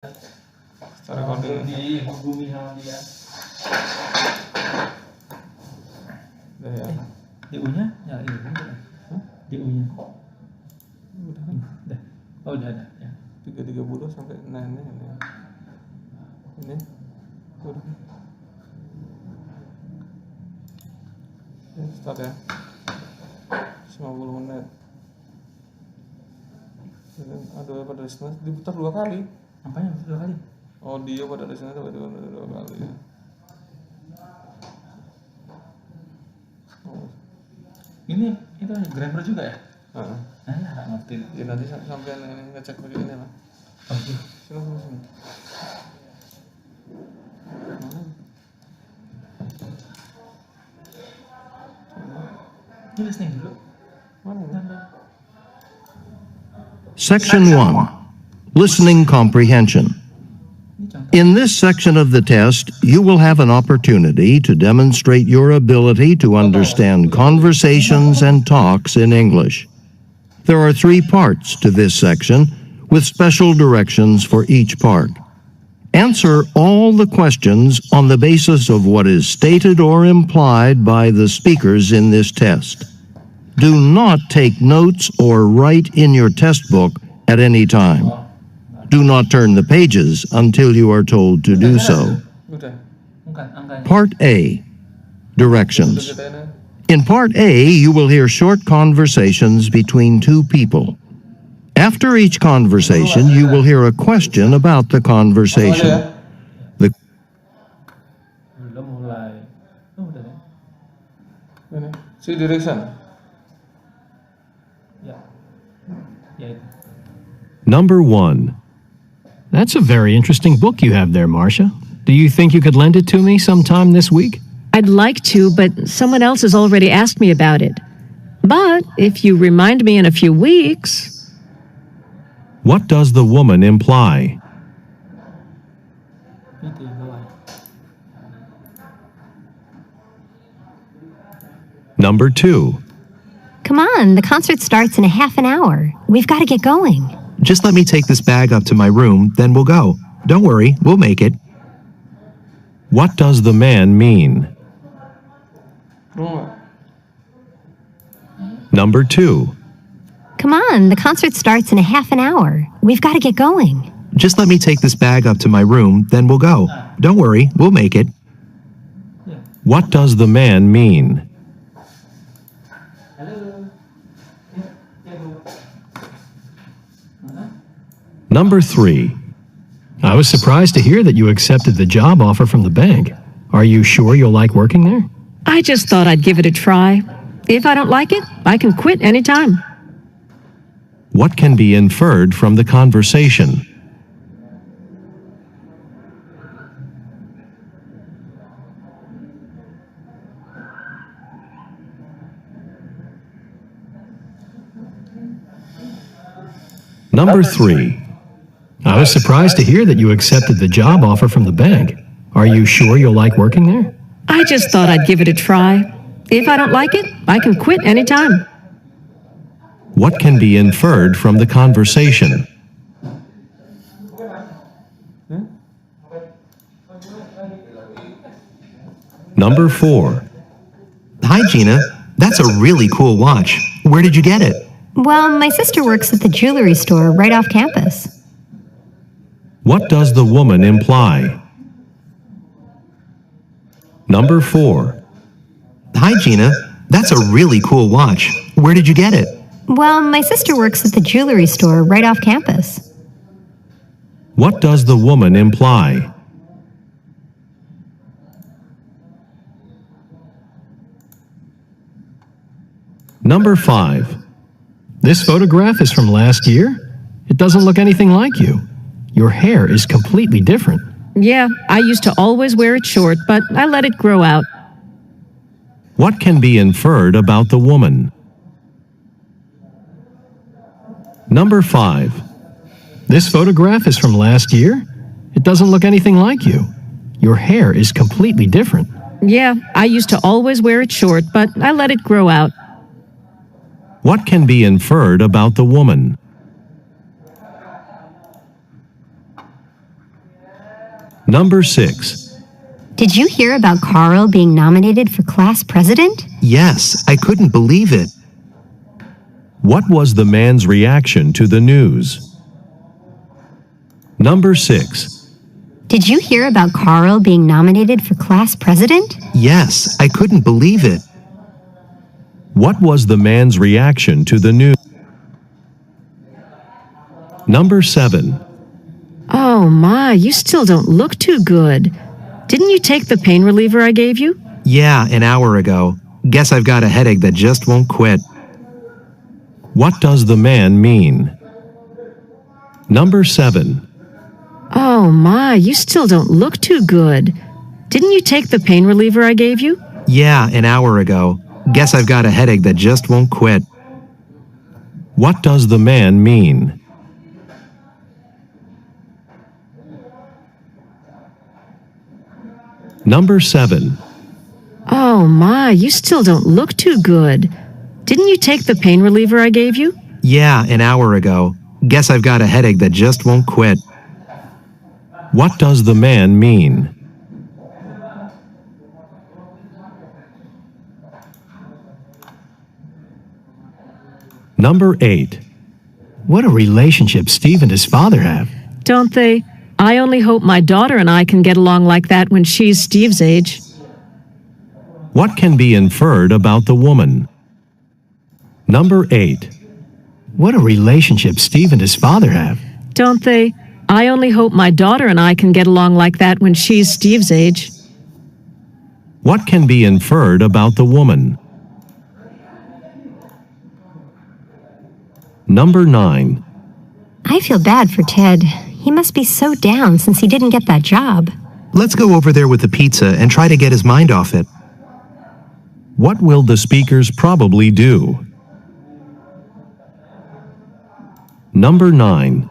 Recording dihubungi sama dia. udah ya. DU-nya ya ini DU-nya Udah kan? udah. Oh udah ada ya. 330 sampai ini. Ini udah. Ya, start ya. 50 menit. Dan ada pada listener diputar 2 kali. Apanya 2 kali? Audio pada listener itu 2 kali ya. Oh. Ini itu grammar juga ya? Heeh. Nggak ngerti. Ya nanti sampai ini ngecek begini lah. Oke. Sini. Mana? Ini listening dulu. Mana? Section 1. Listening Comprehension. In this section of the test, you will have an opportunity to demonstrate your ability to understand conversations and talks in English. There are 3 parts to this section, with special directions for each part. Answer all the questions on the basis of what is stated or implied by the speakers in this test. Do not take notes or write in your test book at any time. Do not turn the pages until you are told to do so. Udah. Bukan angkanya. Part A. Directions. Kita ini. In Part A, you will hear short conversations between 2 people. After each conversation, you will hear a question about the conversation. The Belum mulai. Oh udah ya. Ini. See direction. Ya. Ya itu. Number 1. That's a very interesting book you have there, Marcia. Do you think you could lend it to me sometime this week? I'd like to, but someone else has already asked me about it. But if you remind me in a few weeks... What does the woman imply? Itu yang bawah. Number 2. Come on, the concert starts in a half an hour. We've got to get going. Just let me take this bag up to my room, then we'll go. Don't worry, we'll make it. What does the man mean? Rumah. Number 2. Come on, the concert starts in a half an hour. We've got to get going. Just let me take this bag up to my room, then we'll go. Don't worry, we'll make it. What does the man mean? Number 3. I was surprised to hear that you accepted the job offer from the bank. Are you sure you'll like working there? I just thought I'd give it a try. If I don't like it, I can quit anytime. What can be inferred from the conversation? Number 3. I was surprised to hear that you accepted the job offer from the bank. Are you sure you'll like working there? I just thought I'd give it a try. If I don't like it, I can quit anytime. What can be inferred from the conversation? Number 4. Hi, Gina. That's a really cool watch. Where did you get it? Well, my sister works at the jewelry store right off campus. What does the woman imply? Number 4. Hi, Gina. That's a really cool watch. Where did you get it? Well, my sister works at the jewelry store right off campus. What does the woman imply? Number 5. This photograph is from last year? It doesn't look anything like you. Your hair is completely different. Yeah, I used to always wear it short, but I let it grow out. What can be inferred about the woman? Number 5. This photograph is from last year? It doesn't look anything like you. Your hair is completely different. Yeah, I used to always wear it short, but I let it grow out. What can be inferred about the woman? Number 6. Did you hear about Carl being nominated for class president? Yes, I couldn't believe it. What was the man's reaction to the news? Number 6. Did you hear about Carl being nominated for class president? Yes, I couldn't believe it. What was the man's reaction to the news? Number 7. Oh my, you still don't look too good. Didn't you take the pain reliever I gave you? Yeah, an hour ago. Guess I've got a headache that just won't quit. What does the man mean? Number 7. Oh my, you still don't look too good. Didn't you take the pain reliever I gave you? Yeah, an hour ago. Guess I've got a headache that just won't quit. What does the man mean? Number 7. Oh my, you still don't look too good. Didn't you take the pain reliever I gave you? Yeah, an hour ago. Guess I've got a headache that just won't quit. What does the man mean? Number 8. What a relationship Steve and his father have. Don't they? I only hope my daughter and I can get along like that when she's Steve's age. What can be inferred about the woman? Number 8. What a relationship Steve and his father have. Don't they? I only hope my daughter and I can get along like that when she's Steve's age. What can be inferred about the woman? Number 9. I feel bad for Ted. He must be so down since he didn't get that job. Let's go over there with the pizza and try to get his mind off it. What will the speakers probably do? Number 9.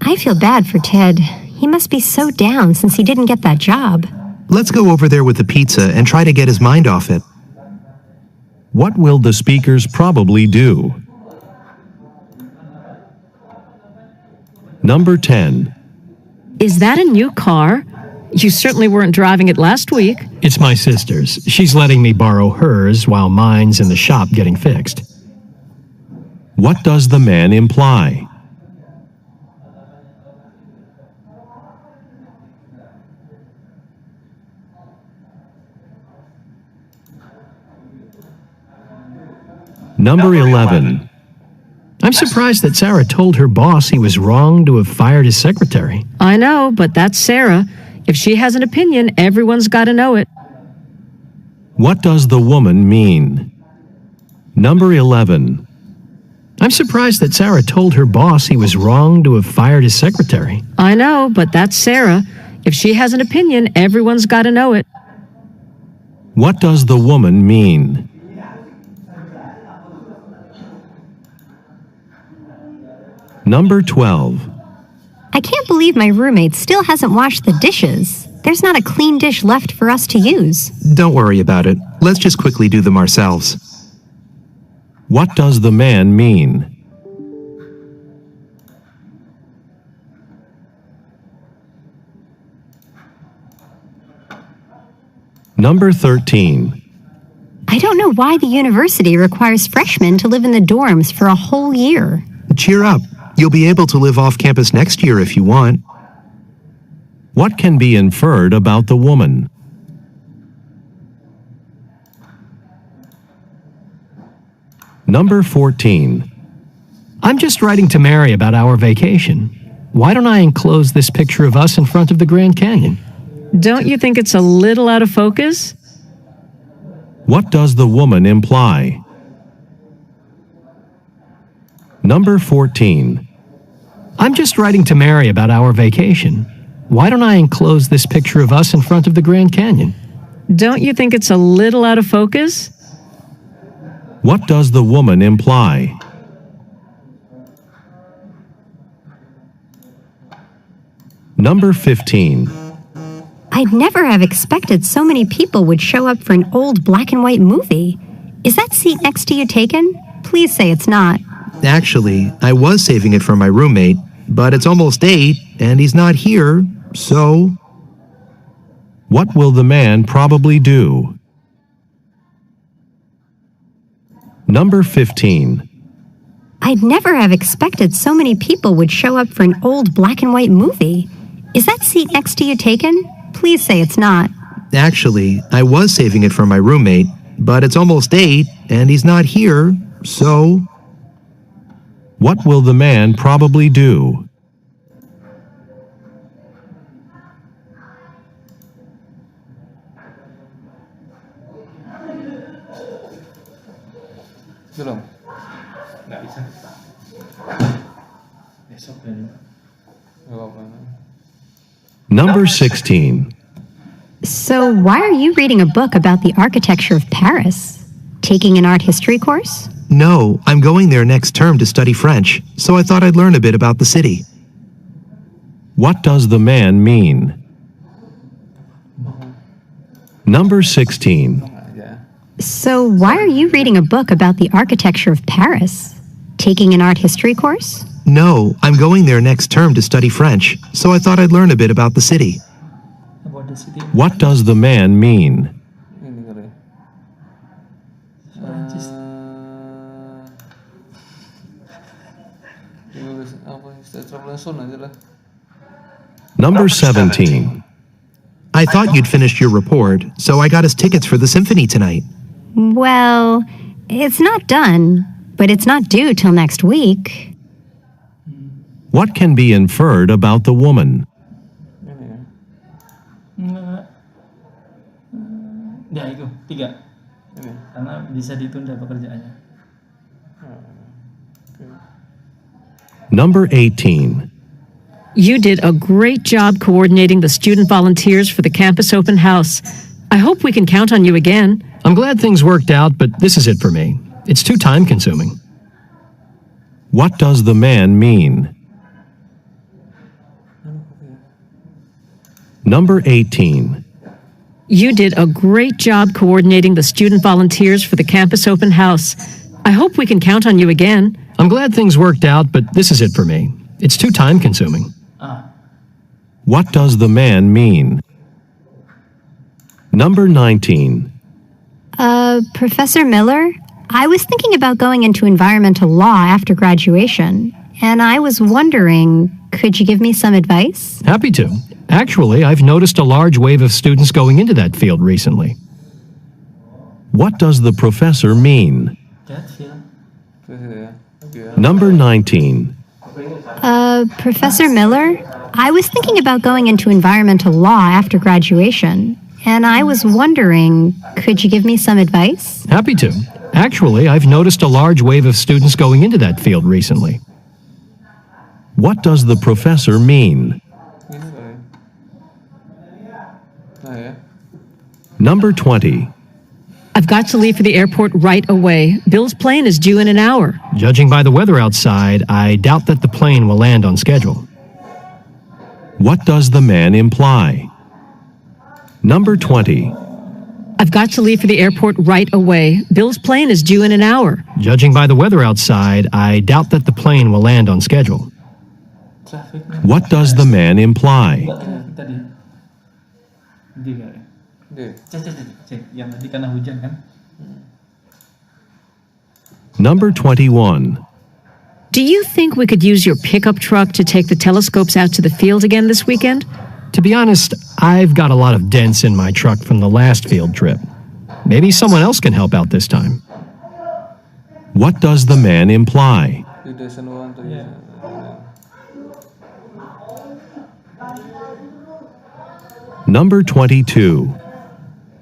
I feel bad for Ted. He must be so down since he didn't get that job. Let's go over there with the pizza and try to get his mind off it. What will the speakers probably do? Number 10. Is that a new car? You certainly weren't driving it last week. It's my sister's. She's letting me borrow hers while mine's in the shop getting fixed. What does the man imply? Number 11. I'm surprised that Sarah told her boss he was wrong to have fired his secretary. I know, but that's Sarah. If she has an opinion, everyone's got to know it. What does the woman mean? Number 11. I'm surprised that Sarah told her boss he was wrong to have fired his secretary. I know, but that's Sarah. If she has an opinion, everyone's got to know it. What does the woman mean? Number 12. I can't believe my roommate still hasn't washed the dishes. There's not a clean dish left for us to use. Don't worry about it. Let's just quickly do them ourselves. What does the man mean? Number 13. I don't know why the university requires freshmen to live in the dorms for a whole year. Cheer up. You'll be able to live off campus next year if you want. What can be inferred about the woman? Number 14. I'm just writing to Mary about our vacation. Why don't I enclose this picture of us in front of the Grand Canyon? Don't you think it's a little out of focus? What does the woman imply? Number 14. I'm just writing to Mary about our vacation. Why don't I enclose this picture of us in front of the Grand Canyon? Don't you think it's a little out of focus? What does the woman imply? Number 15. I'd never have expected so many people would show up for an old black and white movie. Is that seat next to you taken? Please say it's not. Actually, I was saving it for my roommate, but it's almost 8, and he's not here, so... What will the man probably do? Number 15. I'd never have expected so many people would show up for an old black and white movie. Is that seat next to you taken? Please say it's not. Actually, I was saving it for my roommate, but it's almost 8 and he's not here, so. What will the man probably do? Belum. Nggak bisa. Besok dan Gak apa-apa. Number 16. So, why are you reading a book about the architecture of Paris? Taking an art history course? No, I'm going there next term to study French, so I thought I'd learn a bit about the city. What does the man mean? Number 16. Aja. So, why are you reading a book about the architecture of Paris? Taking an art history course? No, I'm going there next term to study French, so I thought I'd learn a bit about the city. about the city. What does the man mean? Ini kali. Perancis. Tulis apa? Travelation aja lah. Number 17. I thought you'd finished your report, so I got us tickets for the symphony tonight. Well, it's not done, but it's not due till next week. What can be inferred about the woman? Ini ya. Nggak. Ya itu 3. Ini. Karena bisa ditunda pekerjaannya. Number 18. You did a great job coordinating the student volunteers for the campus open house. I hope we can count on you again. I'm glad things worked out, but this is it for me. It's too time consuming. What does the man mean? Number 18. You did a great job coordinating the student volunteers for the campus open house. I hope we can count on you again. I'm glad things worked out, but this is it for me. It's too time consuming. What does the man mean? Number 19. Professor Miller, I was thinking about going into environmental law after graduation, and I was wondering, could you give me some advice? Happy to. Actually, I've noticed a large wave of students going into that field recently. What does the professor mean? That film. Terus ya. Oke ya. Number 19. Professor Miller, I was thinking about going into environmental law after graduation, and I was wondering, could you give me some advice? Happy to. Actually, I've noticed a large wave of students going into that field recently. What does the professor mean? Ini kali. Nah ya. Number 20. I've got to leave for the airport right away. Bill's plane is due in an hour. Judging by the weather outside, I doubt that the plane will land on schedule. What does the man imply? Number 20. I've got to leave for the airport right away. Bill's plane is due in an hour. Judging by the weather outside, I doubt that the plane will land on schedule. Traffic. What does the man imply? Traffic tadi. Di kali. Deh. Cek. Yang tadi karena hujan kan. Number 21. Do you think we could use your pickup truck to take the telescopes out to the field again this weekend? To be honest, I've got a lot of dents in my truck from the last field trip. Maybe someone else can help out this time. What does the man imply? Di Desa Nuan tuh ya. Number 22.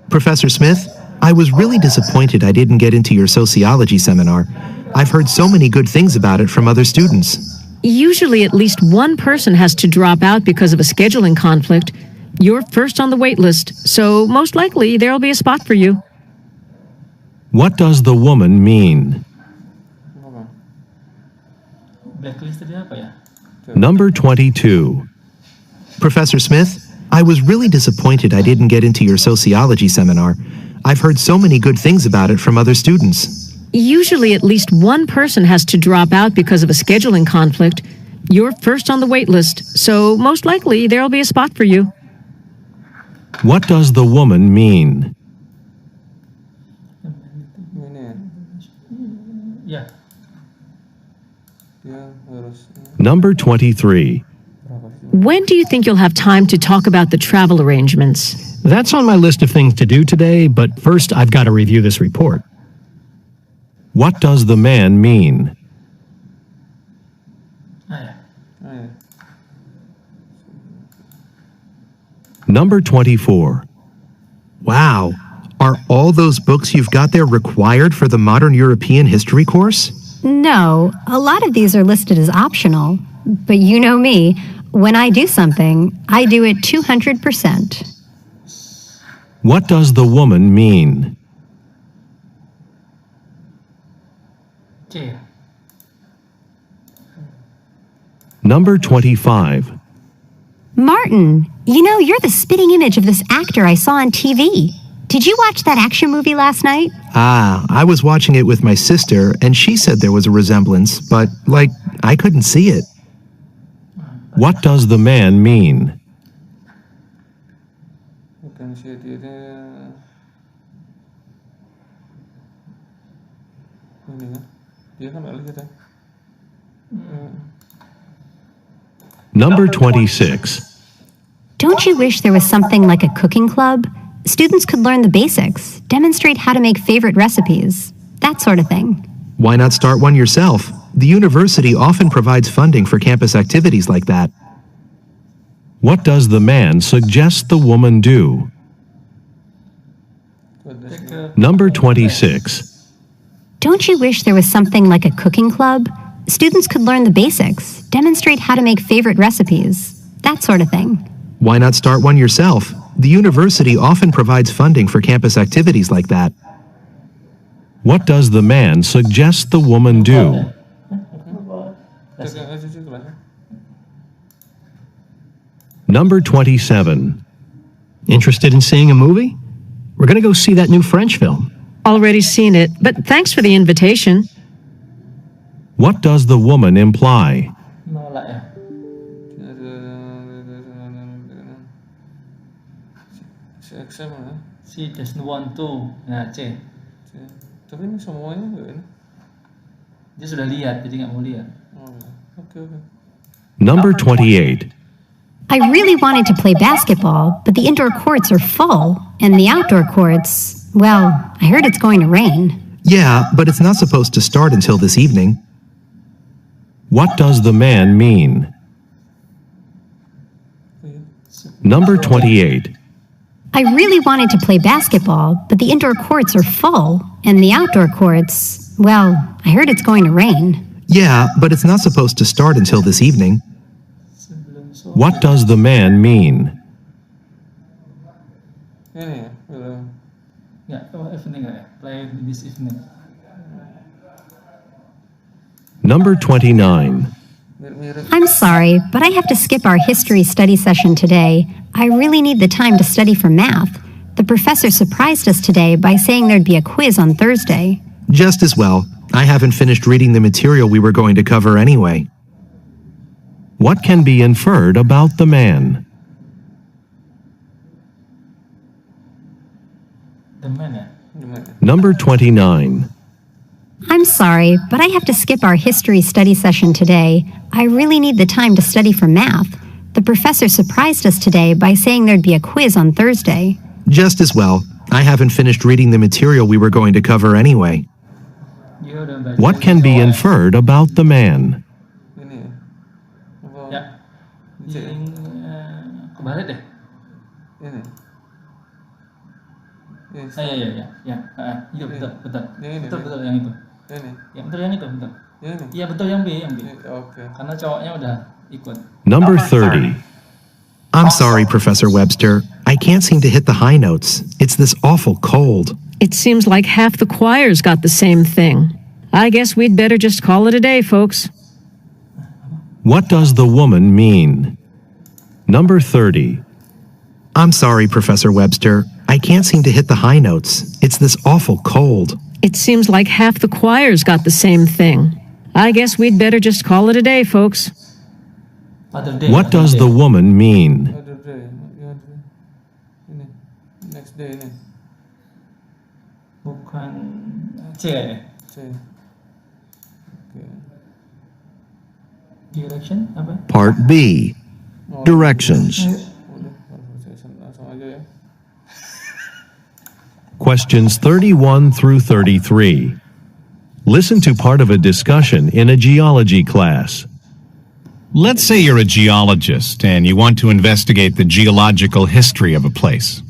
Professor Smith, I was really disappointed I didn't get into your sociology seminar. I've heard so many good things about it from other students. Usually at least one person has to drop out because of a scheduling conflict. You're first on the wait list, so most likely there'll be a spot for you. What does the woman mean? Apa? Blacklist tadi apa ya? Number 22. Professor Smith, I was really disappointed I didn't get into your sociology seminar. I've heard so many good things about it from other students. Usually at least one person has to drop out because of a scheduling conflict. You're first on the wait list, so most likely there'll be a spot for you. What does the woman mean? Ini ya. Ya. Dia harus Number 23. berapa sih? When do you think you'll have time to talk about the travel arrangements? That's on my list of things to do today, but first I've got to review this report. What does the man mean? Ah, ya. Ah ya. Number 24. Wow. Are all those books you've got there required for the Modern European History course? No, a lot of these are listed as optional. But you know me, when I do something, I do it 200%. What does the woman mean? C ya. Number 25. Martin, you know, you're the spitting image of this actor I saw on TV. Did you watch that action movie last night? Ah, I was watching it with my sister, and she said there was a resemblance, but, I couldn't see it. What does the man mean? Bukan sih dia. Ini kan. Dia kan nggak lihat ya. Number 26. Don't you wish there was something like a cooking club? Students could learn the basics, demonstrate how to make favorite recipes, that sort of thing. Why not start one yourself? The university often provides funding for campus activities like that. What does the man suggest the woman do? Cek ke Number 26. Don't you wish there was something like a cooking club? Students could learn the basics, demonstrate how to make favorite recipes, that sort of thing. Why not start one yourself? The university often provides funding for campus activities like that. What does the man suggest the woman do? Cek aja sih kelasnya. Number 27. Interested in seeing a movie? We're going to go see that new French film. Already seen it, but thanks for the invitation. What does the woman imply? nolak ya. Si exam ya. She doesn't want to. Nah, C. Tapi ini semuanya enggak ini. Dia sudah lihat, jadi nggak mau lihat. Oh, ya. Oke. Number 28. I really wanted to play basketball, but the indoor courts are full, and the outdoor courts, well, I heard it's going to rain. Yeah, but it's not supposed to start until this evening. What does the man mean? Number 28. I really wanted to play basketball, but the indoor courts are full, and the outdoor courts, well, I heard it's going to rain. Yeah, but it's not supposed to start until this evening. Sebelum sore. What does the man mean? Ini ya, belum. Nggak, evening nggak ya? Play this evening. Number 29. Mirip-mirip. I'm sorry, but I have to skip our history study session today. I really need the time to study for math. The professor surprised us today by saying there'd be a quiz on Thursday. Just as well. I haven't finished reading the material we were going to cover anyway. What can be inferred about the man? The man ya? Gimana? Number 29. I'm sorry, but I have to skip our history study session today. I really need the time to study for math. The professor surprised us today by saying there'd be a quiz on Thursday. Just as well. I haven't finished reading the material we were going to cover anyway. Dia udah baca. What can be inferred about the man? Ini ya. Apa? Ya. Yang kebalik deh. Ini. Ini. Ya. Iya betul. Yang ini, Betul nih. yang itu. Ini. Ya betul yang itu, betul. Yang ini. Iya betul yang B. Ini. Oke. Karena cowoknya udah ikut. Number 30. I'm sorry, Professor Webster. I can't seem to hit the high notes. It's this awful cold. It seems like half the choir's got the same thing. I guess we'd better just call it a day, folks. What does the woman mean? Number 30. I'm sorry, Professor Webster. I can't seem to hit the high notes. It's this awful cold. It seems like half the choir's got the same thing. I guess we'd better just call it a day, folks. Other day. What does the woman mean? Other day. Ini. Next day ini. Bukan C ya? C. Oke. Direction apa? Part B. Directions. Udah, conversation langsung aja ya. Questions 31 through 33. Listen to part of a discussion in a geology class. Let's say you're a geologist and you want to investigate the geological history of a place.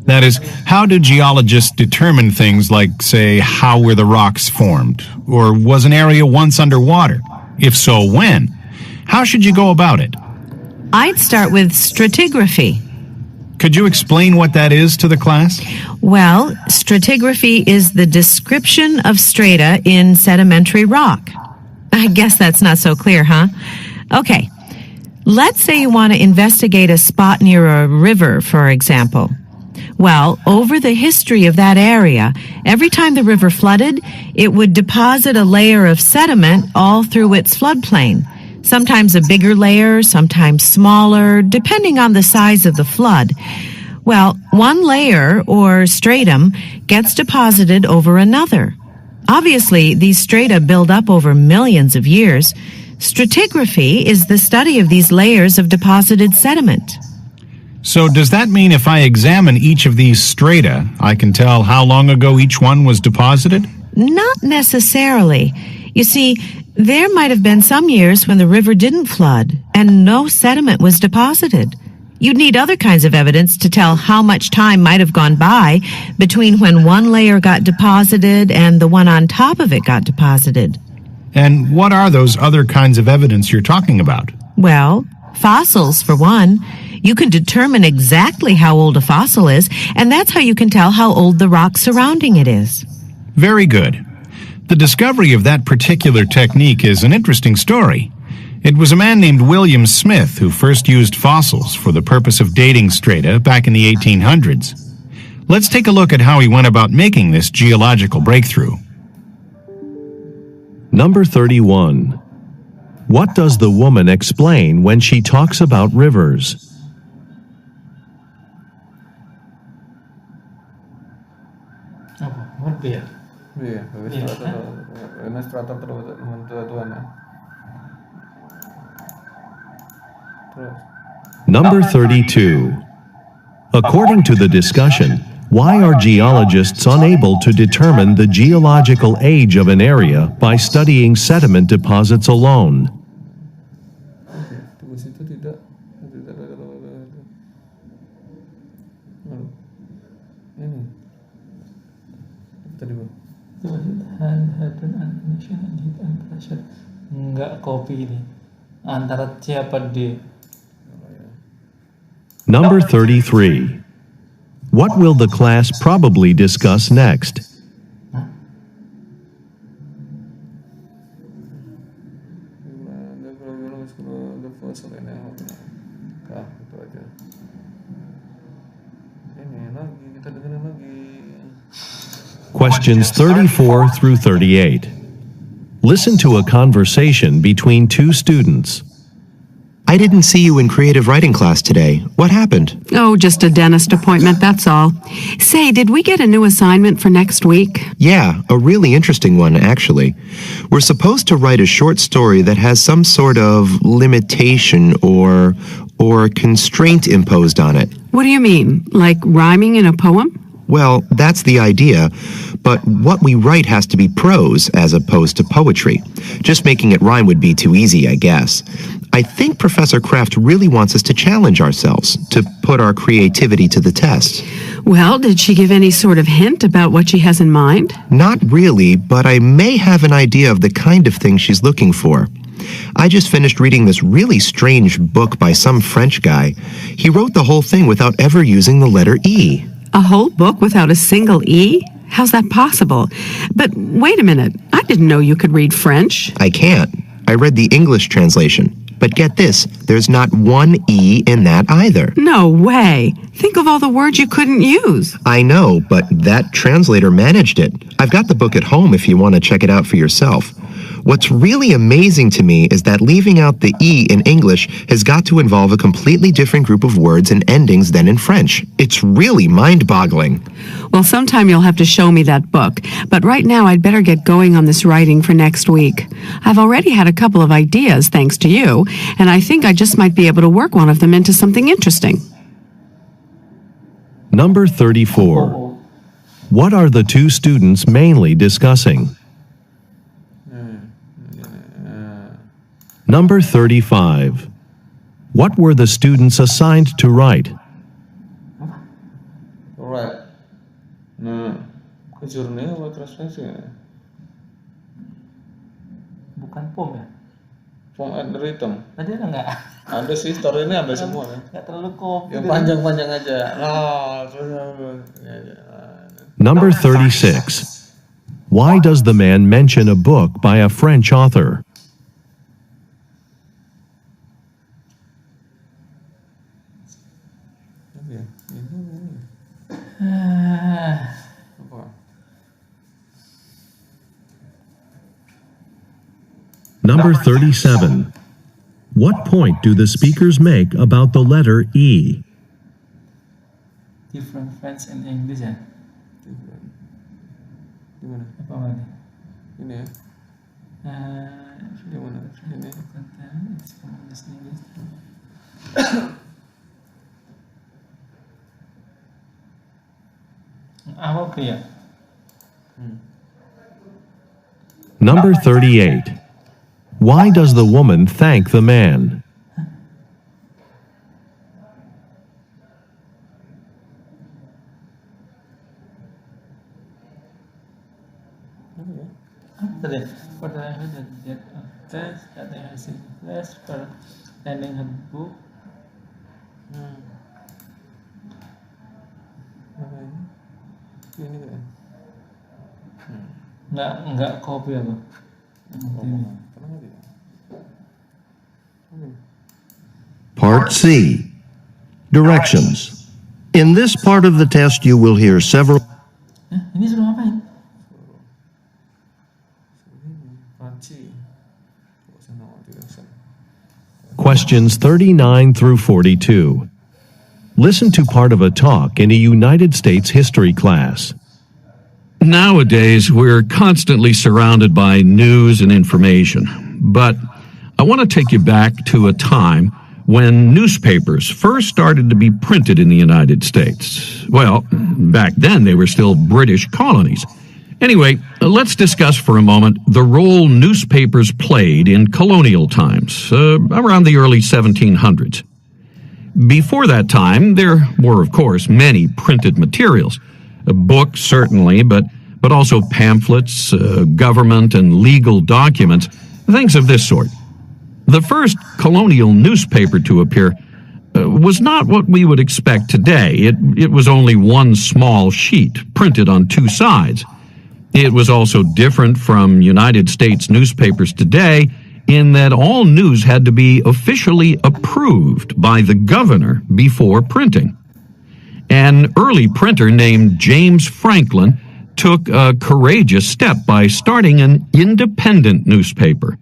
That is, how do geologists determine things like, say, how were the rocks formed? Or was an area once underwater? If so, when? How should you go about it? I'd start with stratigraphy. Could you explain what that is to the class? Well, stratigraphy is the description of strata in sedimentary rock. I guess that's not so clear, huh? Okay, let's say you want to investigate a spot near a river, for example. Well, over the history of that area, every time the river flooded, it would deposit a layer of sediment all through its floodplain. Sometimes a bigger layer, sometimes smaller, depending on the size of the flood. Well, one layer, or stratum, gets deposited over another. Obviously, these strata build up over millions of years. Stratigraphy is the study of these layers of deposited sediment. So does that mean if I examine each of these strata, I can tell how long ago each one was deposited? Not necessarily. You see, there might have been some years when the river didn't flood and no sediment was deposited. You'd need other kinds of evidence to tell how much time might have gone by between when one layer got deposited and the one on top of it got deposited. And what are those other kinds of evidence you're talking about? Well, fossils, for one. You can determine exactly how old a fossil is, and that's how you can tell how old the rock surrounding it is. Very good. The discovery of that particular technique is an interesting story. It was a man named William Smith who first used fossils for the purpose of dating strata back in the 1800s. Let's take a look at how he went about making this geological breakthrough. Number 31. What does the woman explain when she talks about rivers? Apa? What B ya? Iya, Iya, ilustrator Tuhan ya. Terus. Number 32. According to the discussion, why are geologists unable to determine the geological age of an area by studying sediment deposits alone? Tunggu situ tidak. Ini. Tadi Bang. Enggak copy ini. Antara C apa D? Number 33. What will the class probably discuss next? The first one itu aja. Ini lagi kita dengerin lagi. Questions 34 through 38. Listen to a conversation between two students. I didn't see you in creative writing class today. What happened? Oh, just a dentist appointment, that's all. Say, did we get a new assignment for next week? Yeah, a really interesting one, actually. We're supposed to write a short story that has some sort of limitation or constraint imposed on it. What do you mean? Like rhyming in a poem? Well, that's the idea, but what we write has to be prose as opposed to poetry. Just making it rhyme would be too easy, I guess. I think Professor Kraft really wants us to challenge ourselves, to put our creativity to the test. Well, did she give any sort of hint about what she has in mind? Not really, but I may have an idea of the kind of thing she's looking for. I just finished reading this really strange book by some French guy. He wrote the whole thing without ever using the letter E. A whole book without a single E? How's that possible? But wait a minute, I didn't know you could read French. I can't. I read the English translation. But get this, there's not one E in that either. No way. Think of all the words you couldn't use. I know, but that translator managed it. I've got the book at home if you want to check it out for yourself. What's really amazing to me is that leaving out the E in English has got to involve a completely different group of words and endings than in French. It's really mind-boggling. Well, sometime you'll have to show me that book. But right now, I'd better get going on this writing for next week. I've already had a couple of ideas, thanks to you, and I think I just might be able to work one of them into something interesting. Number 34. What are the two students mainly discussing? Number 35. What were the students assigned to write? Right. Nah, ke journey apa translation ya? Bukan poem ya? Form and rhythm. Tadi ada nggak? Ada sih, story ini ada semua kan. Nggak terlalu kopi. Yang panjang-panjang aja. Number 36. Why does the man mention a book by a French author? Number 37. What point do the speakers make about the letter E? Different French and English ya? Gimana? Apa lagi? Ini ya. Gimana? Ini. Apa B ya? Number 38. Why does the woman thank the man? Apa tadi? For the language that test, that they have seen test, for lending her book. Ini kan. Nggak kopi apa? Part C. Directions. In this part of the test, you will hear several Ini suruh ngapain? Questions 39 through 42. Listen to part of a talk in a United States history class. Nowadays, we're constantly surrounded by news and information. But I want to take you back to a time when newspapers first started to be printed in the United States. Well, back then they were still British colonies. Anyway, let's discuss for a moment the role newspapers played in colonial times, around the early 1700s. Before that time, there were, of course, many printed materials. Books, certainly, but also pamphlets, government and legal documents, things of this sort. The first colonial newspaper to appear was not what we would expect today. It was only one small sheet, printed on two sides. It was also different from United States newspapers today in that all news had to be officially approved by the governor before printing. An early printer named James Franklin took a courageous step by starting an independent newspaper.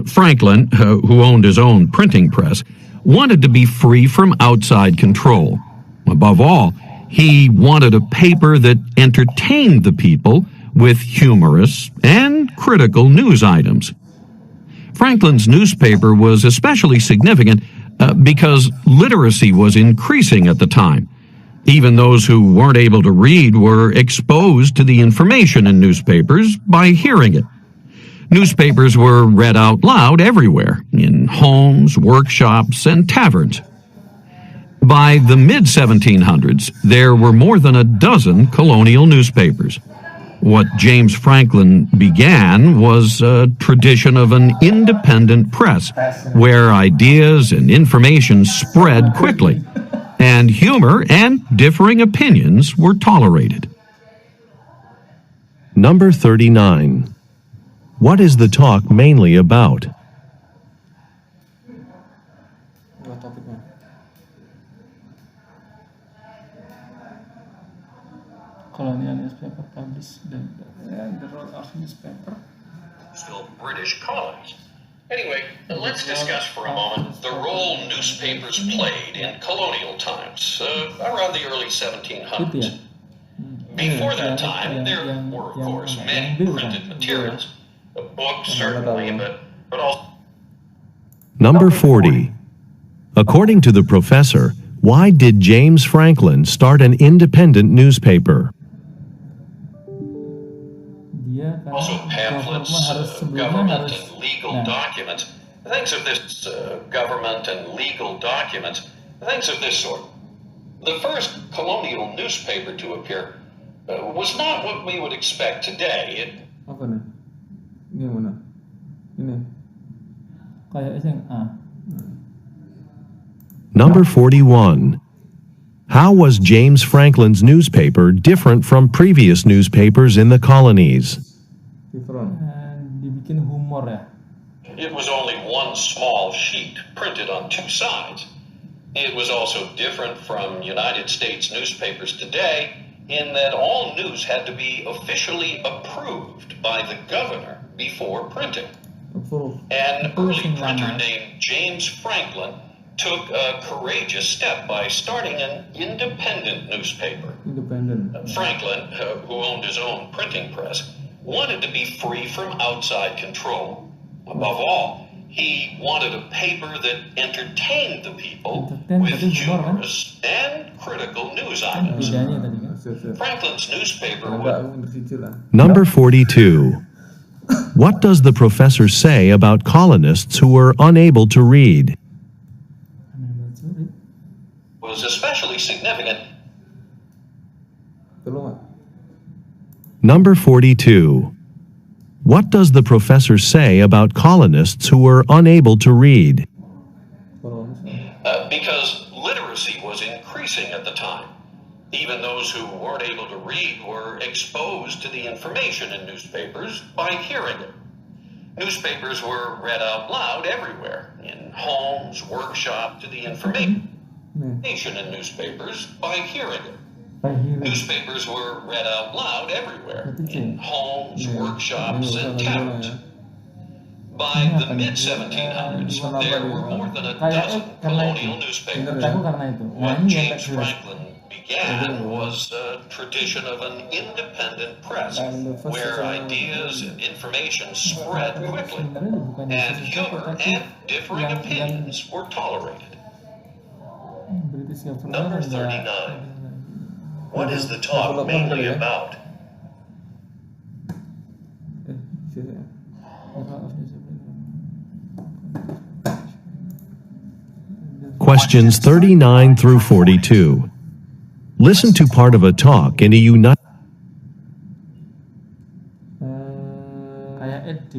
Franklin, who owned his own printing press, wanted to be free from outside control. Above all, he wanted a paper that entertained the people with humorous and critical news items. Franklin's newspaper was especially significant because literacy was increasing at the time. Even those who weren't able to read were exposed to the information in newspapers by hearing it. Newspapers were read out loud everywhere, in homes, workshops, and taverns. By the mid-1700s, there were more than a dozen colonial newspapers. What James Franklin began was a tradition of an independent press, where ideas and information spread quickly, and humor and differing opinions were tolerated. Number 39. What is the talk mainly about? Colonial newspaper published the role of newspaper. British colonies. Anyway, let's discuss for a moment the role newspapers played in colonial times, around the early 1700s. Before that time, there were, of course, many printed materials. Books, certainly, but also... Number 40. According to the professor, why did James Franklin start an independent newspaper? Also pamphlets, government and legal documents, things of this government and legal documents, things of this sort. The first colonial newspaper to appear was not what we would expect today. Apa nih? Ini yang mana? Ini. Kayaknya Number 41. How was James Franklin's newspaper different from previous newspapers in the colonies? Dibikin humor ya. It was only one small sheet printed on two sides. It was also different from United States newspapers today in that all news had to be officially approved by the governor before printing. An early printer named James Franklin took a courageous step by starting an independent newspaper. Franklin, who owned his own printing press, wanted to be free from outside control. Above all, he wanted a paper that entertained the people with humorous and critical news items. Franklin's newspaper would... Number 42. What does the professor say about colonists who were unable to read? Was especially significant. Number 42. What does the professor say about colonists who were unable to read? Because literacy was increasing at the time. Even those who weren't able to read were exposed to the information in newspapers by hearing it. Newspapers were read out loud everywhere, in homes, workshops, to the information in newspapers by hearing it. Newspapers were read out loud everywhere, in homes, workshops, and taverns. By the mid-1700s, there were more than a dozen colonial newspapers. What James Franklin began was a tradition of an independent press, where ideas and information spread quickly, and humor and differing opinions were tolerated. Number 39. What is the talk mainly about? Questions 39 through 42. Listen to part of a talk in a United... Kayak edit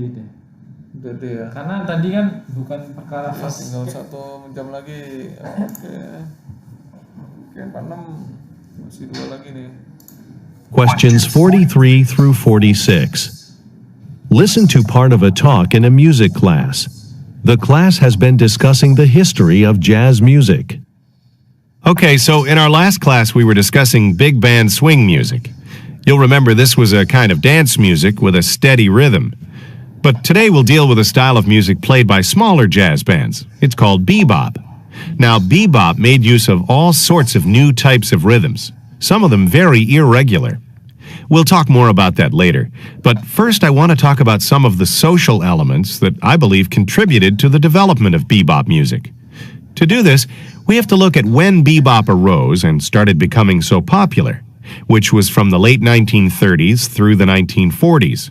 deh. Karena tadi kan bukan perkara fast. Tinggal 1 jam lagi. Oke, 46. Masih 2 lagi nih. Questions 43 through 46. Listen to part of a talk in a music class. The class has been discussing the history of jazz music. Okay, so in our last class we were discussing big band swing music. You'll remember this was a kind of dance music with a steady rhythm. But today we'll deal with a style of music played by smaller jazz bands. It's called bebop. Now, bebop made use of all sorts of new types of rhythms, some of them very irregular. We'll talk more about that later, but first I want to talk about some of the social elements that I believe contributed to the development of bebop music. To do this, we have to look at when bebop arose and started becoming so popular, which was from the late 1930s through the 1940s,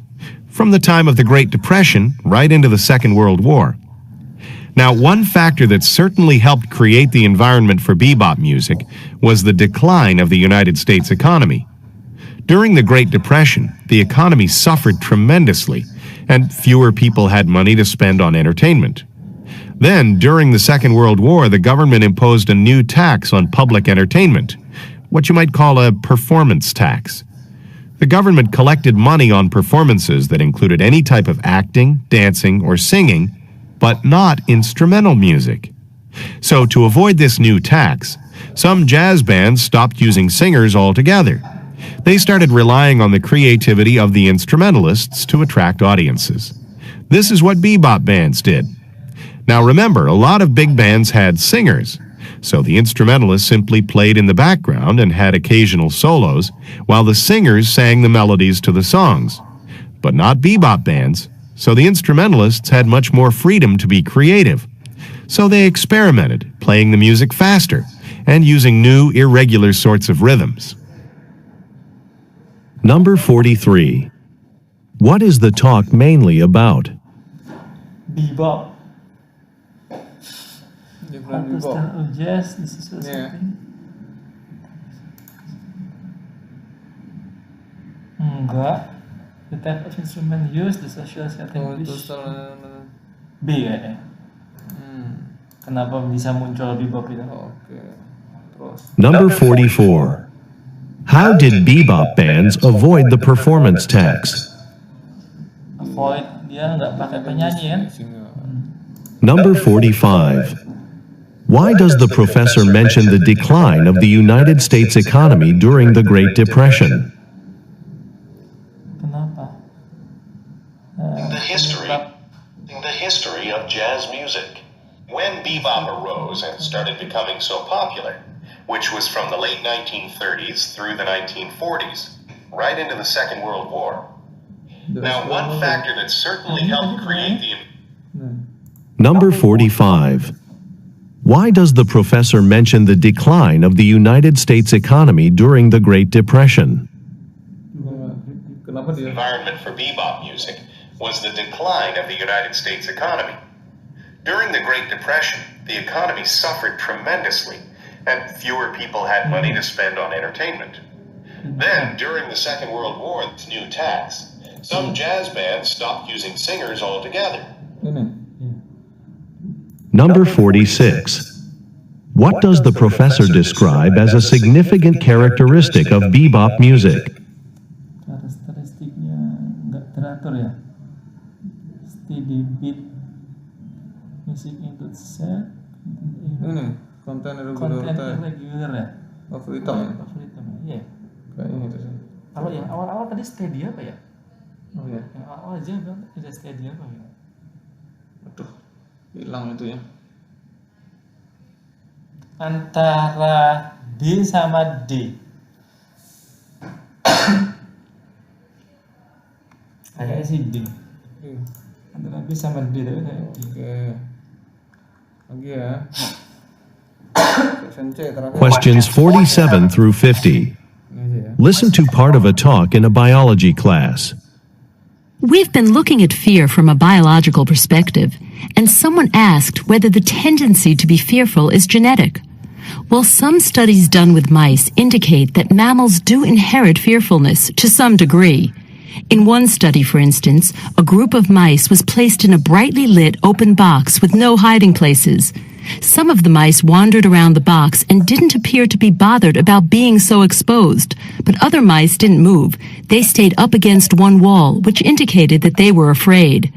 from the time of the Great Depression right into the Second World War. Now, one factor that certainly helped create the environment for bebop music was the decline of the United States economy. During the Great Depression, the economy suffered tremendously, and fewer people had money to spend on entertainment. Then, during the Second World War, the government imposed a new tax on public entertainment, what you might call a performance tax. The government collected money on performances that included any type of acting, dancing, or singing, but not instrumental music. So to avoid this new tax, some jazz bands stopped using singers altogether. They started relying on the creativity of the instrumentalists to attract audiences. This is what bebop bands did. Now remember, a lot of big bands had singers, so the instrumentalists simply played in the background and had occasional solos, while the singers sang the melodies to the songs. But not bebop bands, so the instrumentalists had much more freedom to be creative. So they experimented, playing the music faster and using new, irregular sorts of rhythms. Number 43. What is the talk mainly about? Bebop. Dia How bilang to start a jazz, this is Yeah. something. Enggak. The type of instrument used, the social setting Oh, itu English. salah. B kayaknya. Kenapa bisa muncul bebop itu? Oke. Terus. Number 44. How did bebop bands avoid the performance tax? Avoid, dia nggak pakai penyanyi kan? Number 45. Why does the professor mention the decline of the United States economy during the Great Depression? Kenapa? The history of jazz music. When bebop arose and started becoming so popular, which was from the late 1930s through the 1940s, right into the Second World War. Now, one factor that certainly helped create the... Number 45. Why does the professor mention the decline of the United States economy during the Great Depression? Kenapa dia? environment for bebop music was the decline of the United States economy. During the Great Depression, the economy suffered tremendously, and fewer people had money to spend on entertainment. Then, during the Second World War, this new tax, some jazz bands stopped using singers altogether. Number 46. What does the professor describe as a significant characteristic of bebop music? Karakteristiknya nggak teratur ya. Steady beat, music includes set, Ini konten content irregular irregular ya. of rhythm. Of rhythm, iya. Kayaknya itu sih. Kalau yang awal-awal tadi steady apa ya? Oh ya. Yang awal aja bilang tidak steady apa ya? Aduh, hilang itu ya. Antara D sama D. Kayaknya sih D. Antara B sama D tapi kayak D. Oke. Lagi ya. Section C terakhir. Questions 47 through 50. Listen to part of a talk in a biology class. We've been looking at fear from a biological perspective, and someone asked whether the tendency to be fearful is genetic. Well, some studies done with mice indicate that mammals do inherit fearfulness to some degree. In one study, for instance, a group of mice was placed in a brightly lit open box with no hiding places. Some of the mice wandered around the box and didn't appear to be bothered about being so exposed, but other mice didn't move. They stayed up against one wall, which indicated that they were afraid.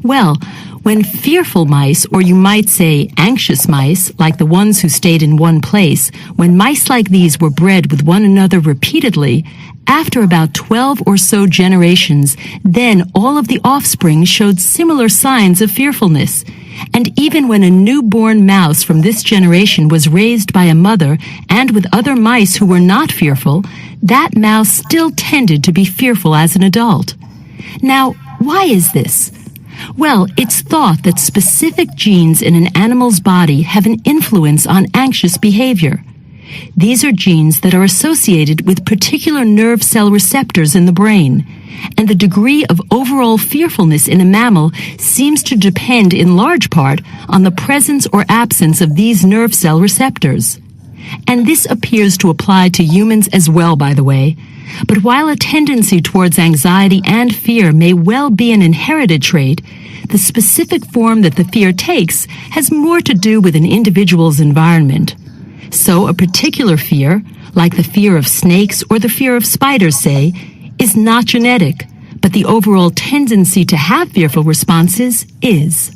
Well, when fearful mice, or you might say anxious mice, like the ones who stayed in one place, when mice like these were bred with one another repeatedly, after about 12 or so generations, then all of the offspring showed similar signs of fearfulness. And even when a newborn mouse from this generation was raised by a mother and with other mice who were not fearful, that mouse still tended to be fearful as an adult. Now, why is this? Well, it's thought that specific genes in an animal's body have an influence on anxious behavior. These are genes that are associated with particular nerve cell receptors in the brain, and the degree of overall fearfulness in a mammal seems to depend in large part on the presence or absence of these nerve cell receptors. And this appears to apply to humans as well, by the way. But while a tendency towards anxiety and fear may well be an inherited trait, the specific form that the fear takes has more to do with an individual's environment. So a particular fear, like the fear of snakes or the fear of spiders, say, is not genetic, but the overall tendency to have fearful responses is.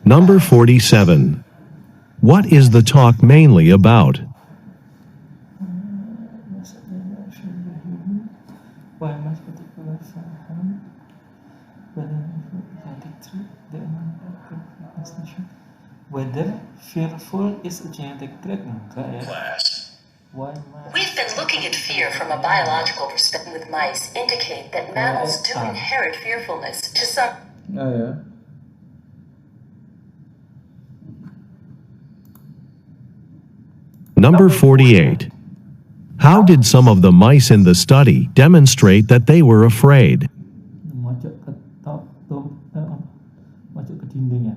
Number 47. What is the talk mainly about? Why must particular whether fearful is a genetic trait. Enggak ya. Why We've been looking at fear from a biological perspective with mice indicate that mammals do inherit fearfulness to some. Ya. Number 48. How did some of the mice in the study demonstrate that they were afraid? Mojok ke top, mojok ke dinding ya.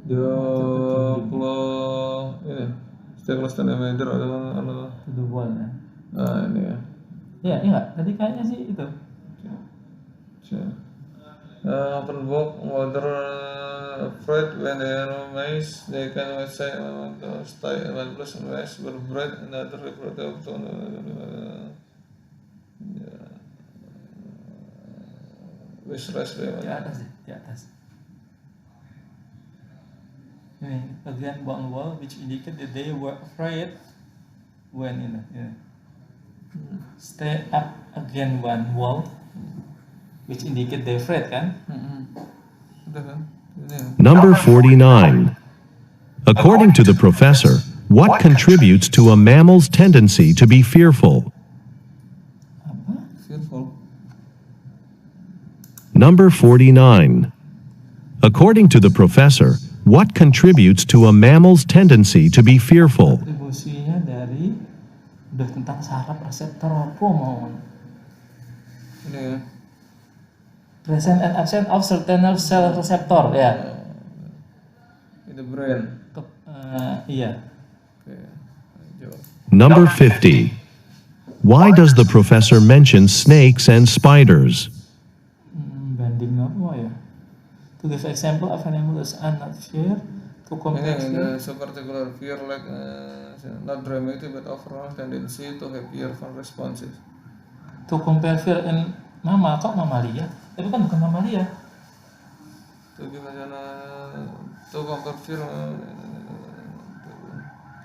Dia kalau ini setiap kelas meter atau To the wall ya. nah ini ya. Ya, iya nggak? Tadi kayaknya sih itu. Open book, water afraid when they are mice, they can say stay one plus mice were bred another reproductive wish rest Di atas deh, di atas. Ini again one wall which indicate that they were afraid when ini. Stay up again one wall which indicate they're afraid kan? Udah kan? Number 49. According to the professor, what contributes to a mammal's tendency to be fearful? Fearful. Number 49. According to the professor, what contributes to a mammal's tendency to be fearful? Kontribusinya dari udah tentang saraf reseptor apa mau? Ini ya. Present and absent of certain nerve cell receptor ya. In the brain. Iya. Number 50. Why does the professor mention snakes and spiders? Banding apa ya? To give example of animals are not fear, to compare fear. So particular fear like not dramatic but overall tendency to have fear from responses. To compare fear in mammal, kok mamalia? Tapi kan bukan mamalia. To gimana? To compare fear.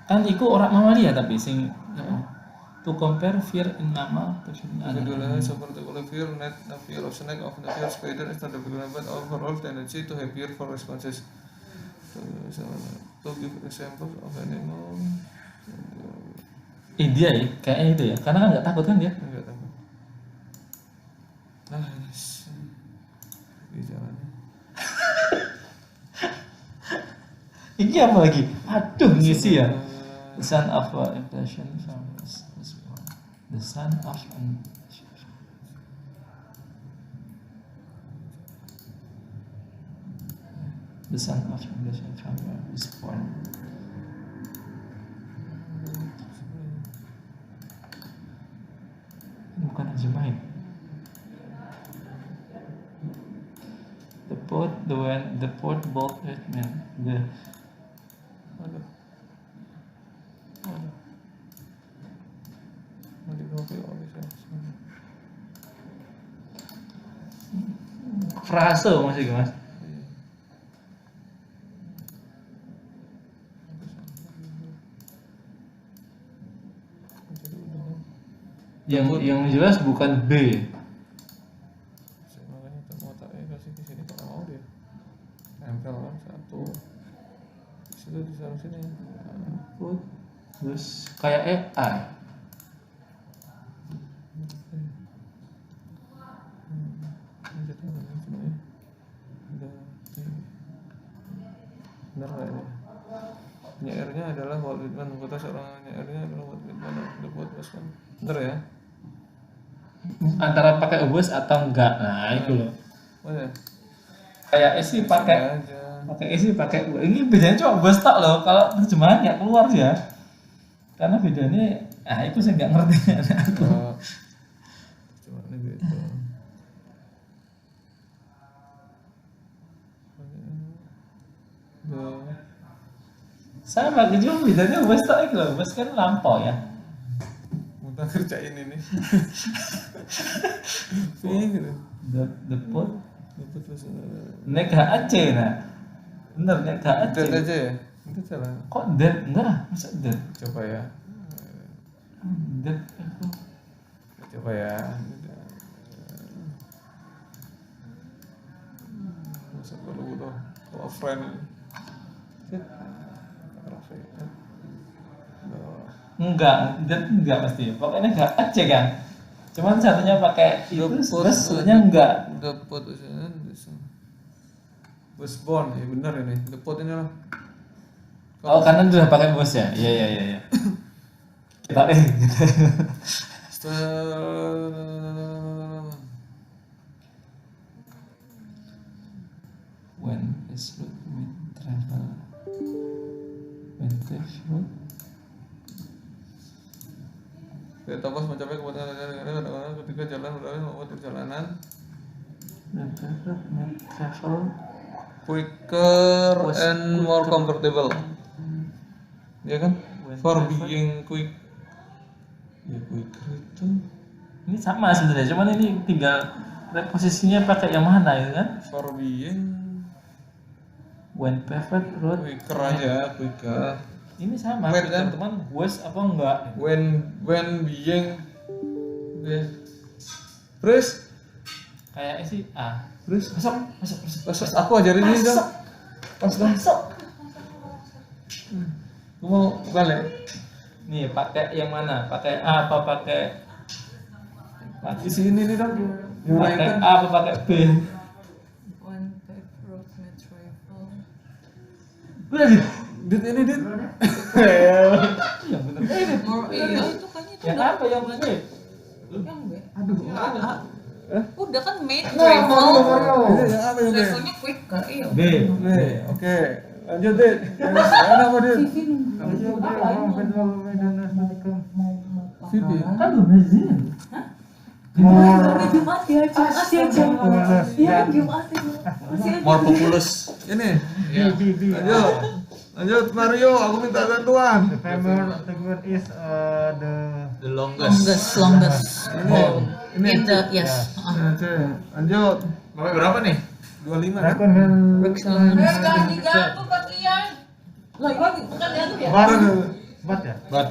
Kan iku orang mamalia tapi sing to compare fear in mammal to Kedua so particular fear not the fear of snake of the fear of spider is not the but overall tendency to have fear for responses. To give example of animal. Dia ya, kayaknya itu ya, karena kan nggak takut kan dia? Nggak takut. Nah, bicaranya. Ini apa lagi? Aduh, ngisi ya. The son of impression from this one. The son of the son of impression from this one. Bukan Ajmain. The port bolt man the frase masih mas. Yang jelas bukan B. Terus kayak AI. Benar nggak ini? Penyairnya adalah Walt Whitman, kata seorang penyairnya adalah Walt Whitman, benar ya? Antara pakai was atau enggak, nah itu loh. Oh ya. Kayak sih pakai ini bedanya cuma bus tak loh, kalau terjemahan nggak keluar ya, karena bedanya itu saya nggak ngerti aku. Cuma ini gitu. Sama cuma bedanya bus tak itu loh, bus kan lampau ya. Muntah kerjain ini. The put nek HAC nah. Bener nek HAC. Dead aja ya? Itu salah. Kok dead? Enggak, masa dead? Coba ya. Dead itu. Coba ya. Masa perlu tuh. Kalau friend Enggak pasti. Pokoknya enggak aja kan. Cuman satunya pakai itu, terus satunya enggak. The pot was born, ya benar ini. The pot ini lah. Oh, karena udah pakai bos ya? Iya. Kita when is road with travel? When is road? Kereta bus mencapai kepada negara ketika jalan beralih membuat perjalanan travel quicker and more comfortable. Ya kan? For being quick. Ya quicker itu. Ini sama sebenarnya, cuman ini tinggal posisinya pakai yang mana itu kan? For being when paved road quicker aja, quicker. Ini sama, kan? teman was apa enggak? When being Terus kayaknya sih Terus masuk. Aku ajarin ini dong. Masuk. Aku mau balik. Nih, pakai yang mana? Pakai A apa pakai di sini nih dong. Pakai A apa pakai B? When paved road may travel. Udah dit ini dit. Iya benar. Iya itu kayaknya itu. Yang apa yang B? Yang B. Aduh. Udah kan made travel. Yang apa yang B? Travelnya quicker. Iya. B. Oke. Lanjut dit. Mana apa dit? Vivi. Kan belum izin. Jumat ya. More populous. Ini. Lanjut Mario, aku minta bantuan. The famous is the longest. Ini in the yes. Lanjut. Sampai berapa nih? 25 kan? Sekarang digantung bagian. Lagi bukan digantung ya? Bat ya? Bat.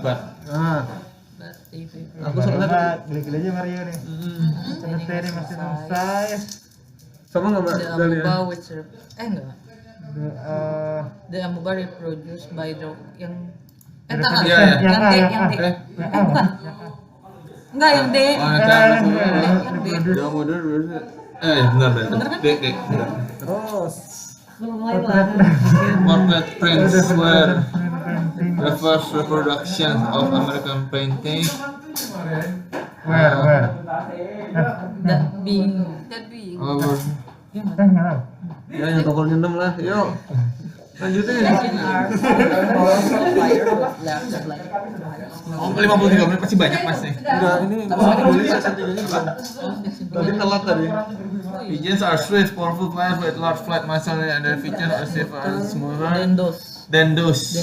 Aku soalnya geli-geli aja Mario nih. Ceritanya masih selesai. Sama nggak Mbak? Enggak. The amoeba reproduced by the yang bukan. Enggak yang D. Benar. D. Terus Margaret prints were the first reproduction of American painting. Where? That being. Ya yang tokonya 6 lah, yuk. Lanjutin. 53 menit pasti banyak mas nih. Enggak, ini season 3-nya belum. Tadi telat tadi. Pigeons are swift, powerful plants with large flat muscle and their features are stiff and smoother than those.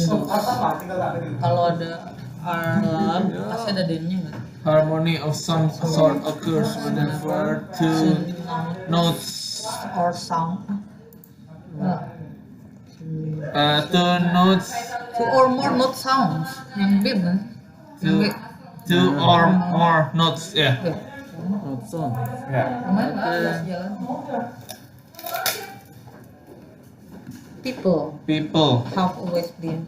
Kalau ada pasti ada D-nya nggak? Harmony of some sort occurs whenever two notes or sound. Two notes. Two or more note sounds. Yang B kan? Two or more notes, ya. Note sound. Jalan. People have always been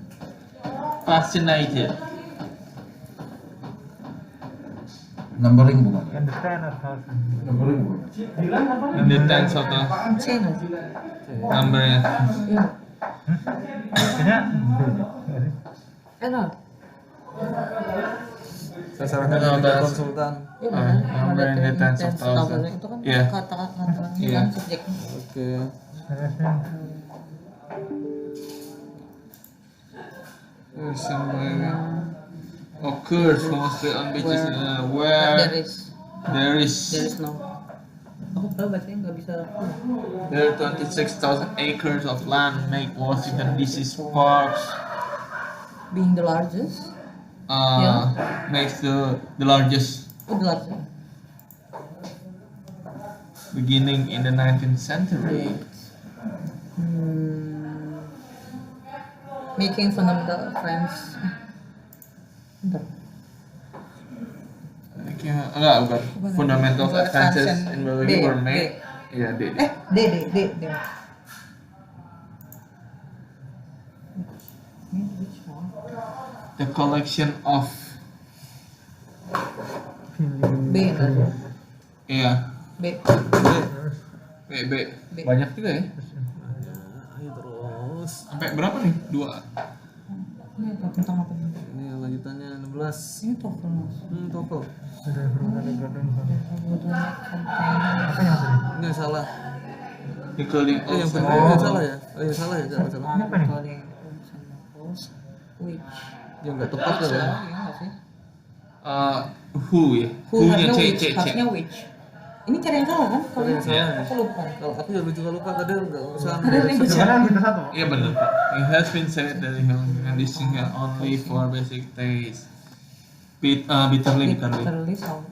fascinated. Numbering bukan? In the 10 or 1000. Numbering bukan? In the 10s of the numbering. Kayaknya enak. Saya sarankan ke konsultan. Number in the 10s of thousand. Itu kan Iya. kata-kata Iya. kan subjeknya. Oke. Occurs mostly on beaches where there is no. Aku tahu bacanya nggak bisa. There are 26,000 acres of land make Washington D.C. parks. Being the largest. Makes the largest. The largest. Beginning in the 19th century. Making fundamental friends. Bukan. Fundamental advances in biology were made. Iya, D. D. the collection of B kan? iya B. banyak juga ya. Ayo terus sampai berapa nih? 2. Ini apa tentang apa? Ini lanjutannya 16. Ini TOEFL. TOEFL. Apa yang Ini salah. Including all. Yang benar salah ya? Oh ya salah ya, salah. Apa nih? Which? Yang enggak tepat ya. Iya enggak sih? Who ya? Who-nya C. harusnya which? Ini cara yang salah kan? Kalau yang salah. aku lupa. Kalau aku juga lupa kadang enggak usah. Ada yang baca. Iya benar Pak. It has been said that the human condition can only for basic taste. Bitterly. Bitterly sound.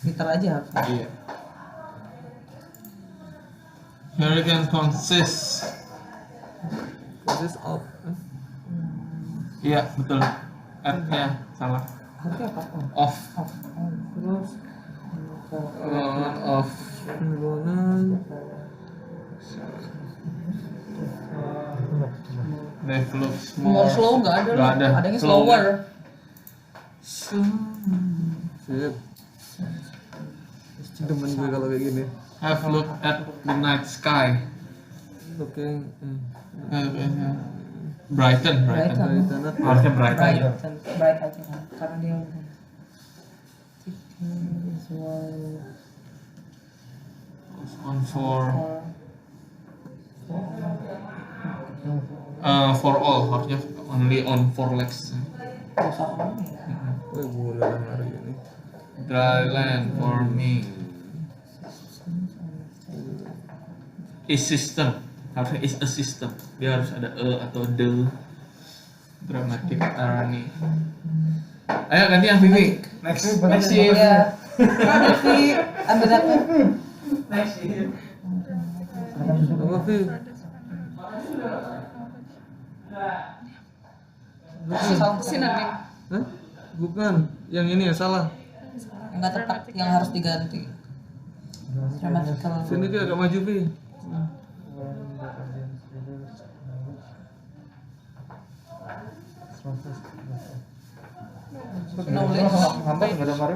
Bitter aja harusnya. Iya. Here can consist of. Iya betul. F-nya salah. Arti apa? Of. Terus Of. Develops more slow nggak ada loh. Adanya slower. Sip. Demen gue kalau kayak gini. Have looked at the night sky. Looking. Brighten. Harusnya bright aja. Bright aja kan. Karena dia on for all harusnya only on 4 legs. Boleh lah hari ini. Dry land for me. Is system harusnya is a system. Dia harus ada atau the. Dramatic irony. Ayo ganti yang Vivi. Next shift. ya. Vivi ambil aku. Next shift. Apa Vivi? Sinarning. Hah? Bukan, yang ini ya salah. Enggak tepat, yang harus diganti. Dramatical. Sini dia agak maju Vi.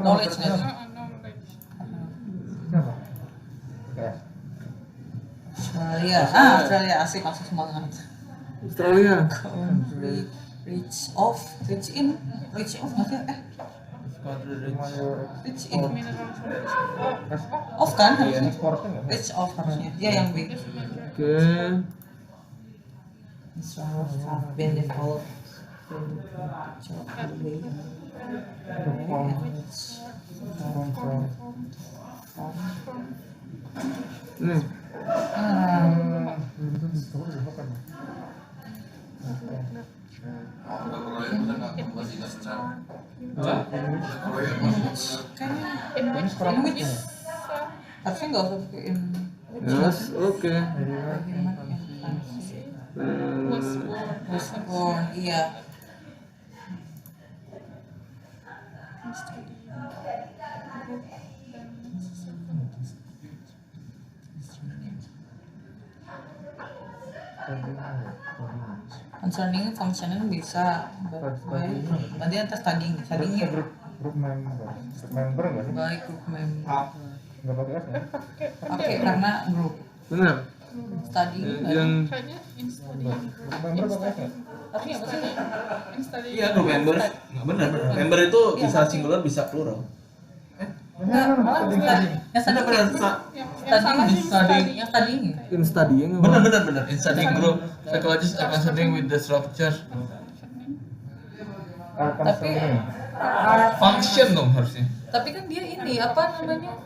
Knowledge. Australia asik langsung semangat. Australia. Reach in maksudnya reach in off kan harusnya reach off harusnya dia yang B. Oke. Been developed. Nih. Harusnya nggak usah pakai Yes, oke. Was born, iya. Concerning functioning bisa, nanti atas studyingnya. Group member nggak sih? Baik group member. Nggak pakai S ya? Pakai karena group. Benar. Studying. Yang member pakai S ya? Tapi apa sih? iya group member. Nggak benar. Member itu bisa singular bisa plural. Enggak, malah yang tadi benar yang tadi In studying. Benar. In studying group, psychologists are concerned with the structure. Tapi Function dong harusnya. tapi kan dia ini apa namanya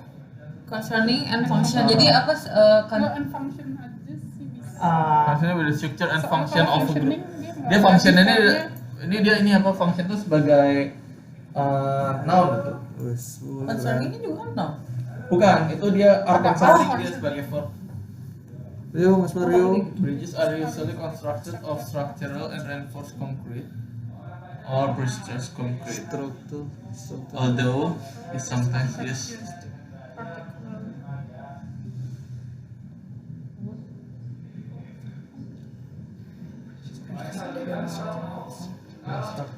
concerning and function. Jadi apa kan and function aja sih bisa. Maksudnya with the structure and function of a group. Dia functionnya ini apa function itu sebagai noun gitu. concerningnya juga kan no. Bukan, itu dia concerning dia sebagai verb. Yo, Mas Mario. Bridges are usually constructed of structural and reinforced concrete or pre-stressed concrete. Although it sometimes used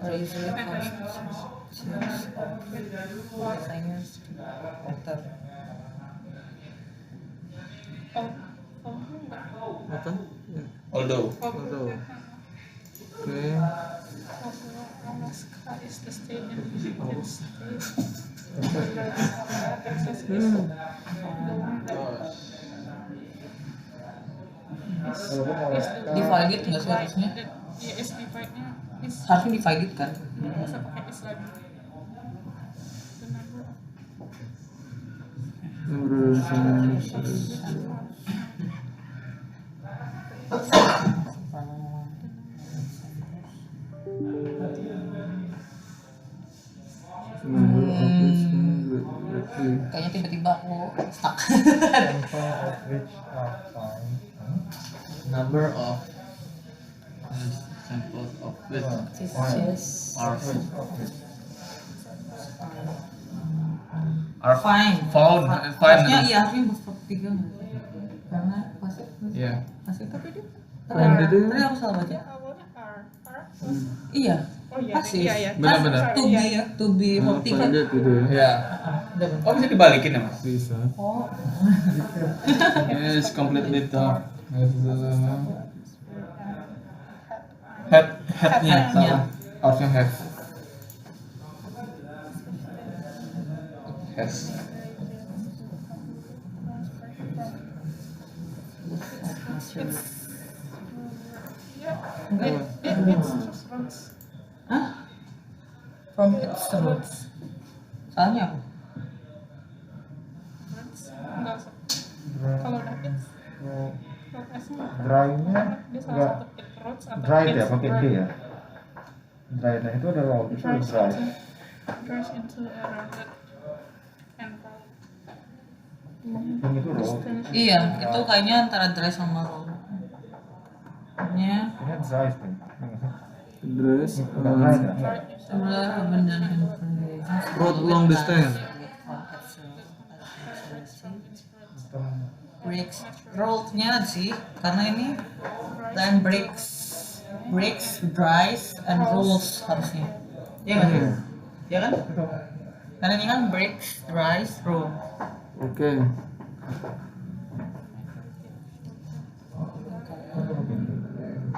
are usually constituents of designers author. Apa? Although. Oke. Alaska is the state in the United States. Texas is Divided nggak sih harusnya? Ya, is divide-nya is Harusnya divided kan? bisa pakai is lagi. The number Kayaknya tiba-tiba aku stuck. Number of samples of which are fine. Found. Harusnya iya, harusnya verb 3 nggak sih? Karena pasif. Iya. Pasif tapi dia. Found itu. Tadi aku salah baca. Iya. Oh iya, Pasif. iya. Benar-benar. To be ya, to be verb 3. Gitu ya. Oh, bisa dibalikin ya, Mas? Bisa. Oh. Yes, completely tough. Headnya salah. Harusnya head. Has. Hah? From its roots. Salahnya apa? Enggak usah. Kalau udah it's Dry-nya dia salah enggak satu it roots atau dry ya, it's pakai D dry. ya. Dry-nya itu ada laut, itu Dries dry. dries into a rounded and round. Yang itu roll. Iya, itu kayaknya antara dry sama roll. Kayaknya Ini dry sih. Dress. Enggak dry ya? sebelah abundant Road long distance. Breaks, rolled-nya sih, karena ini then breaks, dries, and rolls harusnya. Iya kan? Iya kan? Karena ini kan breaks, dries, roll. Oke.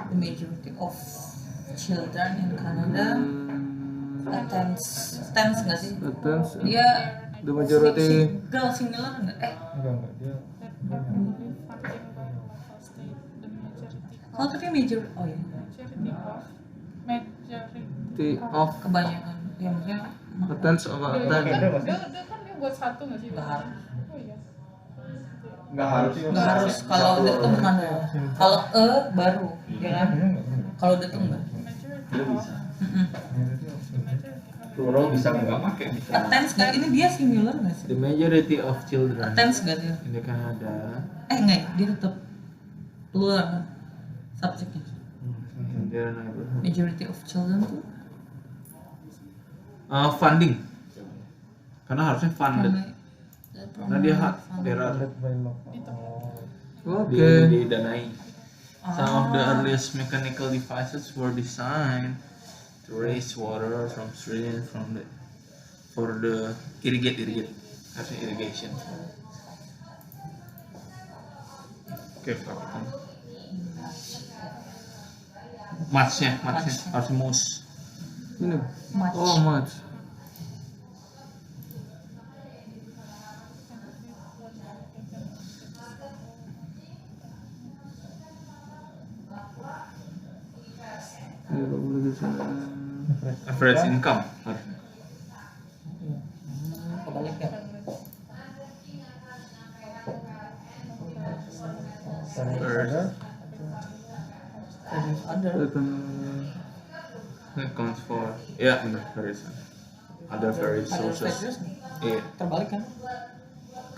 The majority of children in Canada attends nggak sih? Attends. Dia The majority. similar nggak? Enggak dia. Kalau tapi major, oh ya. Majority of Kebanyakan, ya maksudnya. attends apa attend? Dia kan dia buat satu nggak sih? Nggak harus. Oh iya. Enggak harus. Nggak harus, kalau udah tuh mana? Kalau baru, ya kan? Kalau udah tuh enggak. Plural bisa nggak pakai? Attends nggak? Ini dia similar nggak sih? The majority of children Attends nggak dia? in the Canada. Enggak, dia tetap plural subjeknya. Their neighborhood. Majority of children tuh Funding. Karena harusnya funded. Karena dia there are didanai. Some of the earliest mechanical devices were designed to raise water from streams for the irrigate harusnya irrigation. Oke, Kapitan. Matchnya harus mouse. Ini. Match. Oh, match. Average income. kebalik ya. Accounts for benar various other various sources. Iya. Terbalik kan?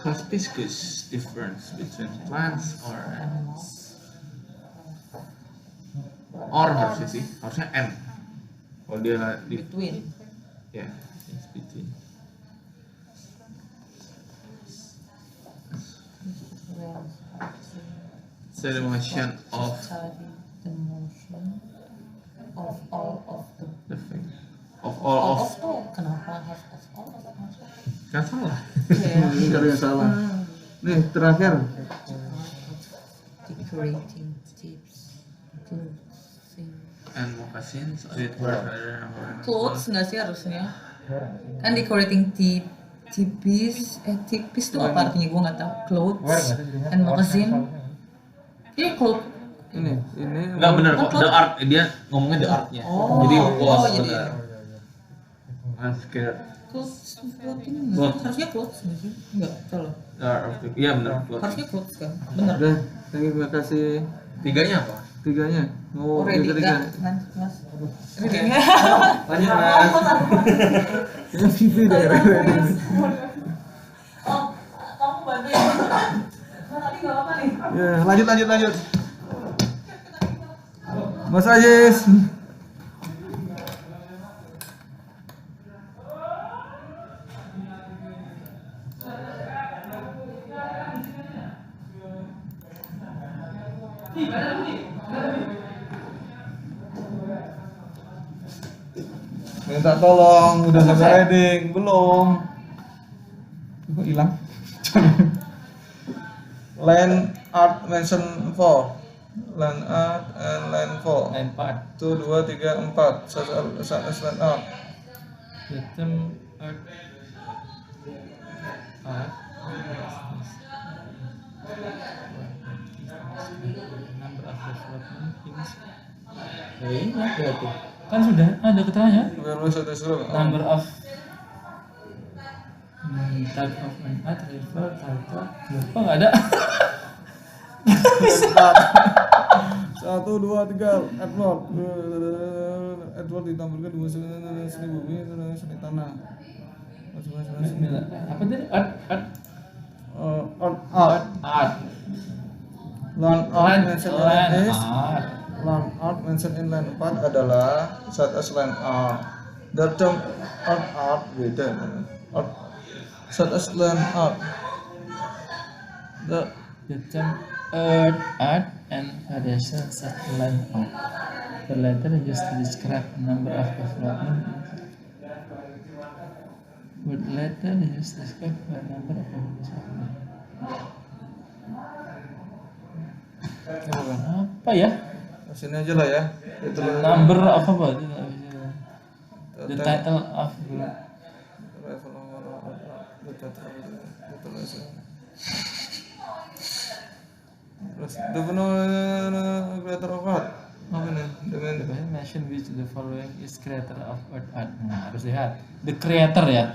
Conspicuous difference between plants or animals. Or harusnya sih, harusnya and. Kalau dia di Between. ya, it's between. So the motion of The motion of all of the thing. all of. tuh kenapa harus of all? Kan salah. Iya. Ini ada yang salah. Nih terakhir. Decorating tips, clothing. And moccasins, Clothes nggak sih harusnya? Kan decorating tipis tuh apa artinya? Gue nggak tahu. Clothes and moccasin. Iya clothes. Ini Enggak benar kok, the art, dia ngomongnya the artnya. Jadi clothes benar. I'm scared. Clothing harusnya clothes nggak sih? Enggak, salah. Iya benar. Harusnya clothes kan? Benar. Udah, terima kasih. Tiganya apa? Tiganya. Oh, ready nggak? Mas. Ready nggak? Lanjut mas. Ini TV deh. Oh, kamu bantu ya? Tadi nggak apa nih? Ya, lanjut. Mas Ajis. Minta tolong, udah sampai heading, belum. Kok hilang? Land art mention 4. Land art and land 4. Land part. 1, 2, 3, 4. Such as land art. Item art. Number of development things. Ini berarti. Kan sudah ada keterangannya. Number of type of an art, river, title. Kok nggak ada? Satu, dua, tiga. Edward ditambahkan 2 seni bumi, seni tanah. Apa tadi? Art. Land art mentioned in land 4 adalah such as land art. The term art beda. Such as land art. The term art and variation such land art. The latter is used to describe a number of development. But later is used to describe a number of development. Apa ya? Sini aja lah ya. Itu number of apa? The title of terus the creator of art apa nih dengan mention which the following is creator of art. Harus lihat the creator ya.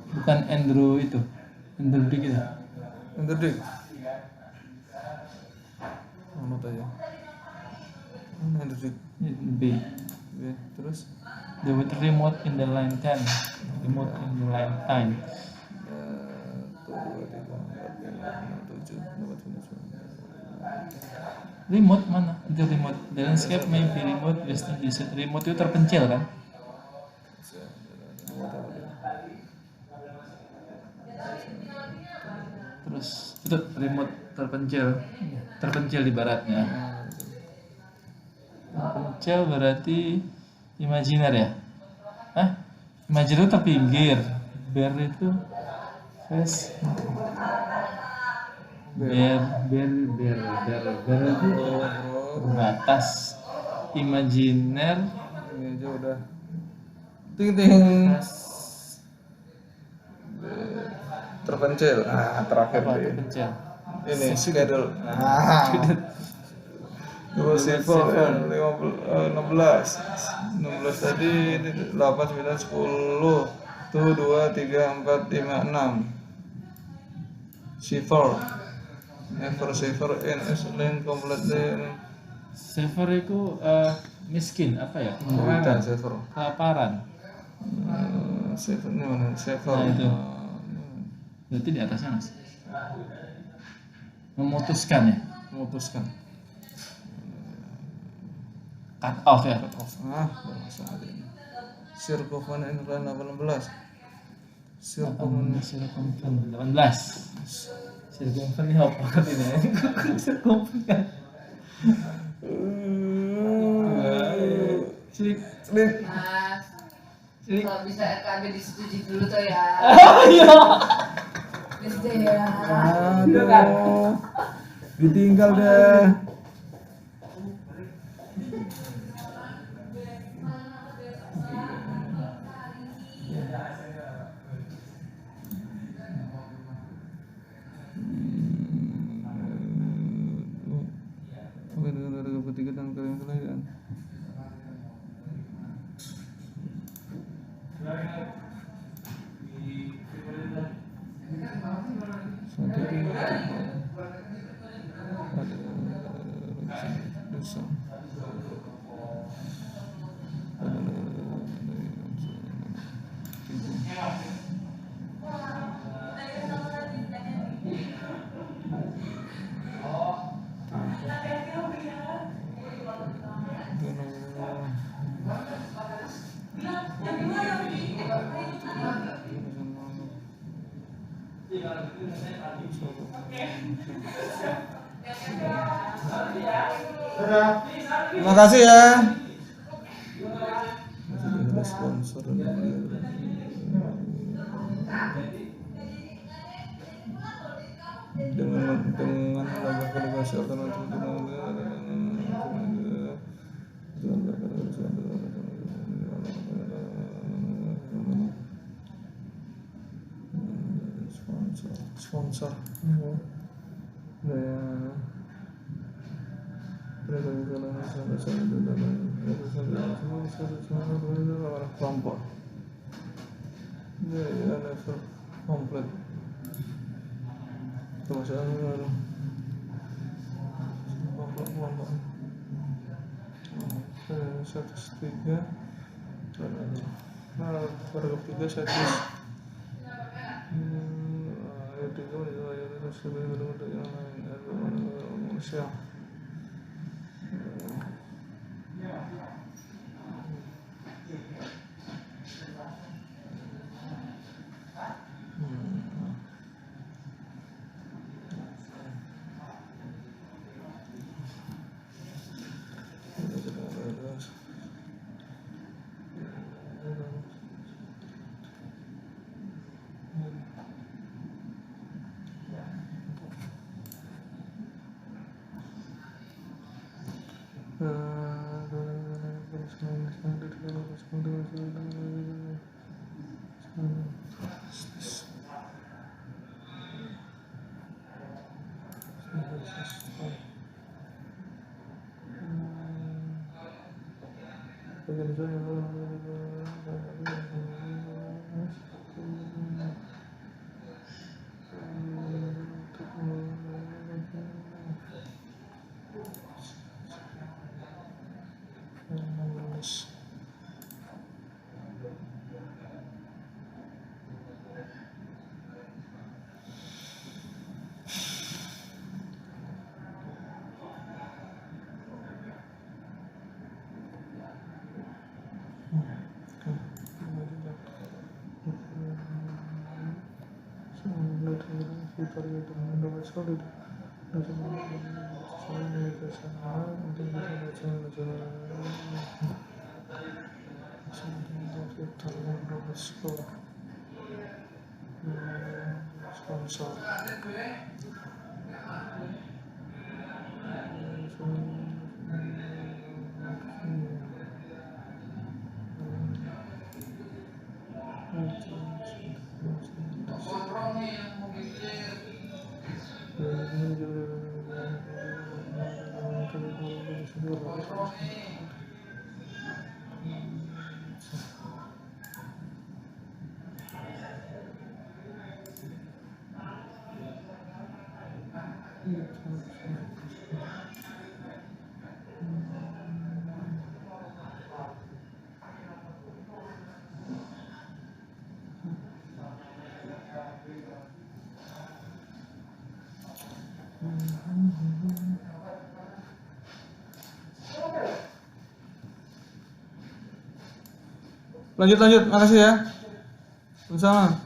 Bukan Andrew itu, Andrew Dick itu. Andrew Dick. Mana tanya? Andrew Dick. B. Terus? The word remote in the line 10. Remote in the line 10. 1, 2, 3, 4, 5, 6, 7, 8, 9. Remote mana? Itu remote. The landscape may be remote based on this. Remote itu terpencil kan? Terus itu remote terpencil di baratnya. Terpencil berarti imajiner ya? Imajiner itu terpinggir. Bear itu face. Bear itu terbatas. Imajiner ini aja udah. Ting. Terpencil. Terakhir terpencil. Ini schedule. Terus 16 tadi 8, 9, 10. 1, 2, 3, 4, 5, 6. Shiver. Never shiver in excellent completely. Shiver itu miskin apa ya? Bukan shiver. Kelaparan. Shiver ini mana? Shiver. Nah, itu. Berarti di atasnya mas. Memutuskan ya? Memutuskan. Cut off ya? Cut off. Bahasa ada ini. Circumvent in line 18. Circumvent 18. Circumvent ini apa artinya? Circumvent. Mas, kalau bisa RKB disetujui dulu tuh ya. Iya. Please deh ya. Aduh, ditinggal deh. Ketiga dan kelahiran. Terima kasih ya. Ada sponsor dengan menambahkan negosiasi alternatif sponsor kelompok ya level komplit kelompok status 3 paragraf 3 status manusia. Sponsor lanjut, makasih ya. Sama.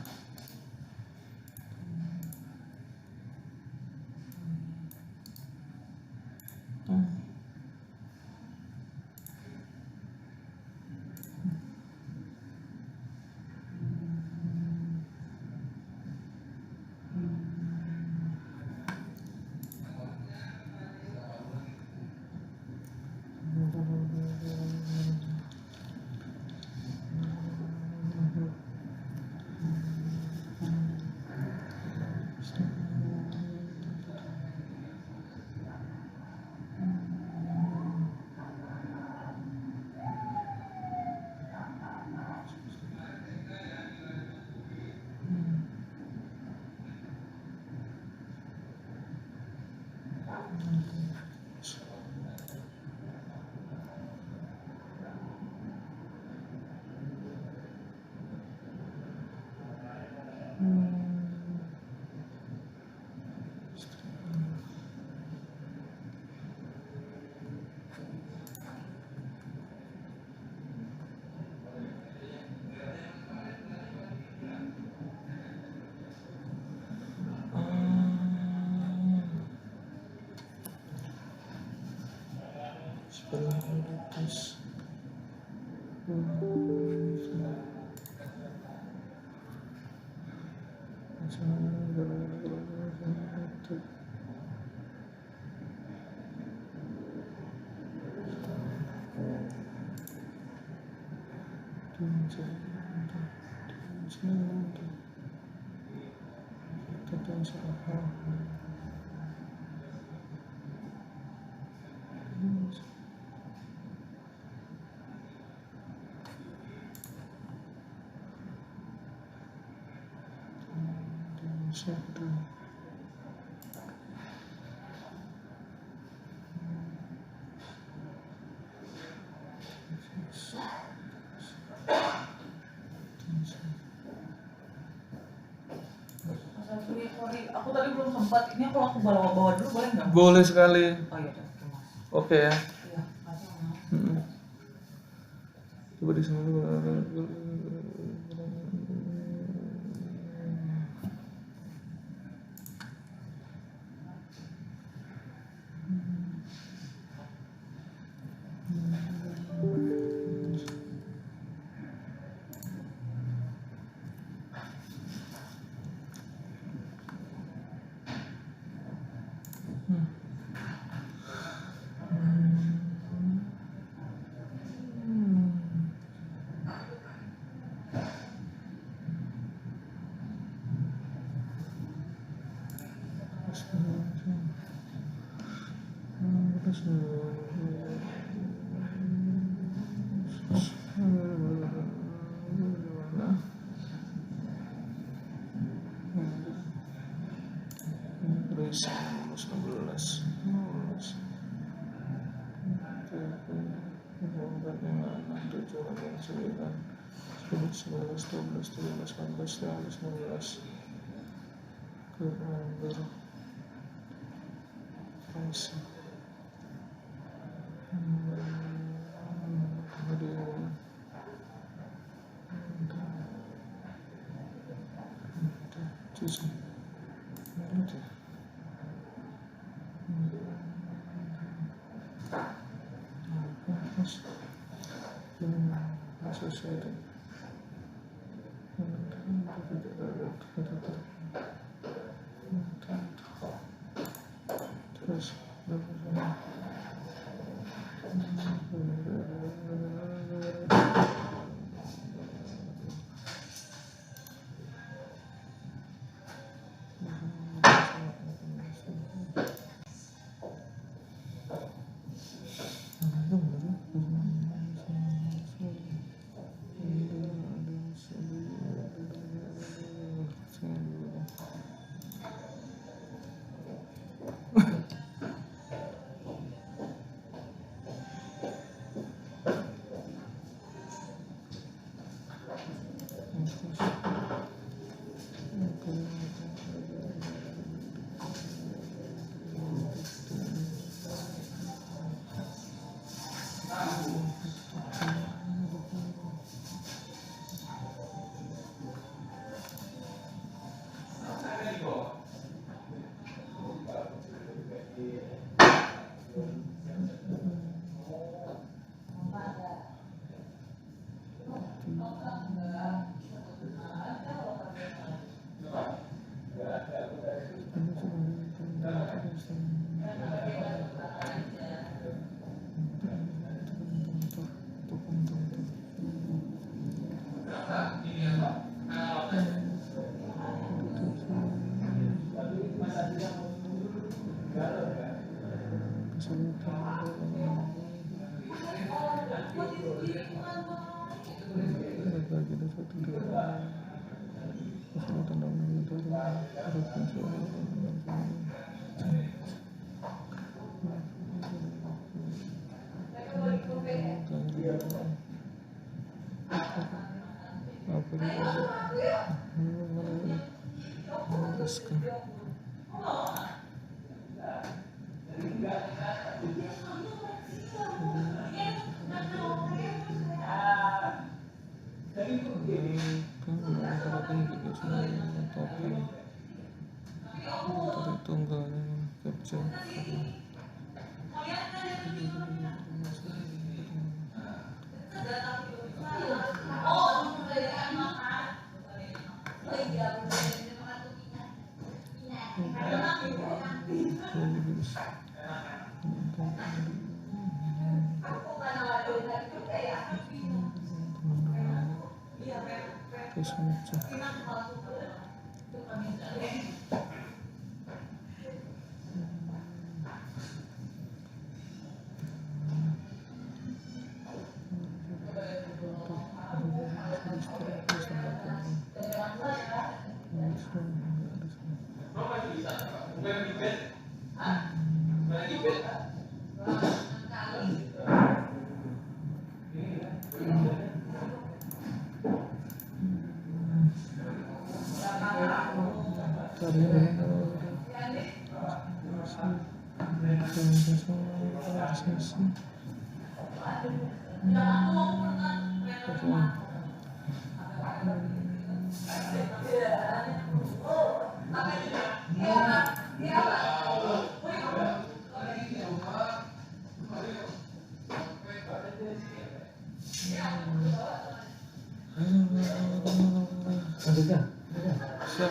Disparitas. Aku tadi belum sempat. Ini kalau aku bawa dulu boleh nggak? Boleh sekali. Oh iya, Oke ya. Iya, makasih. Coba di sini dulu.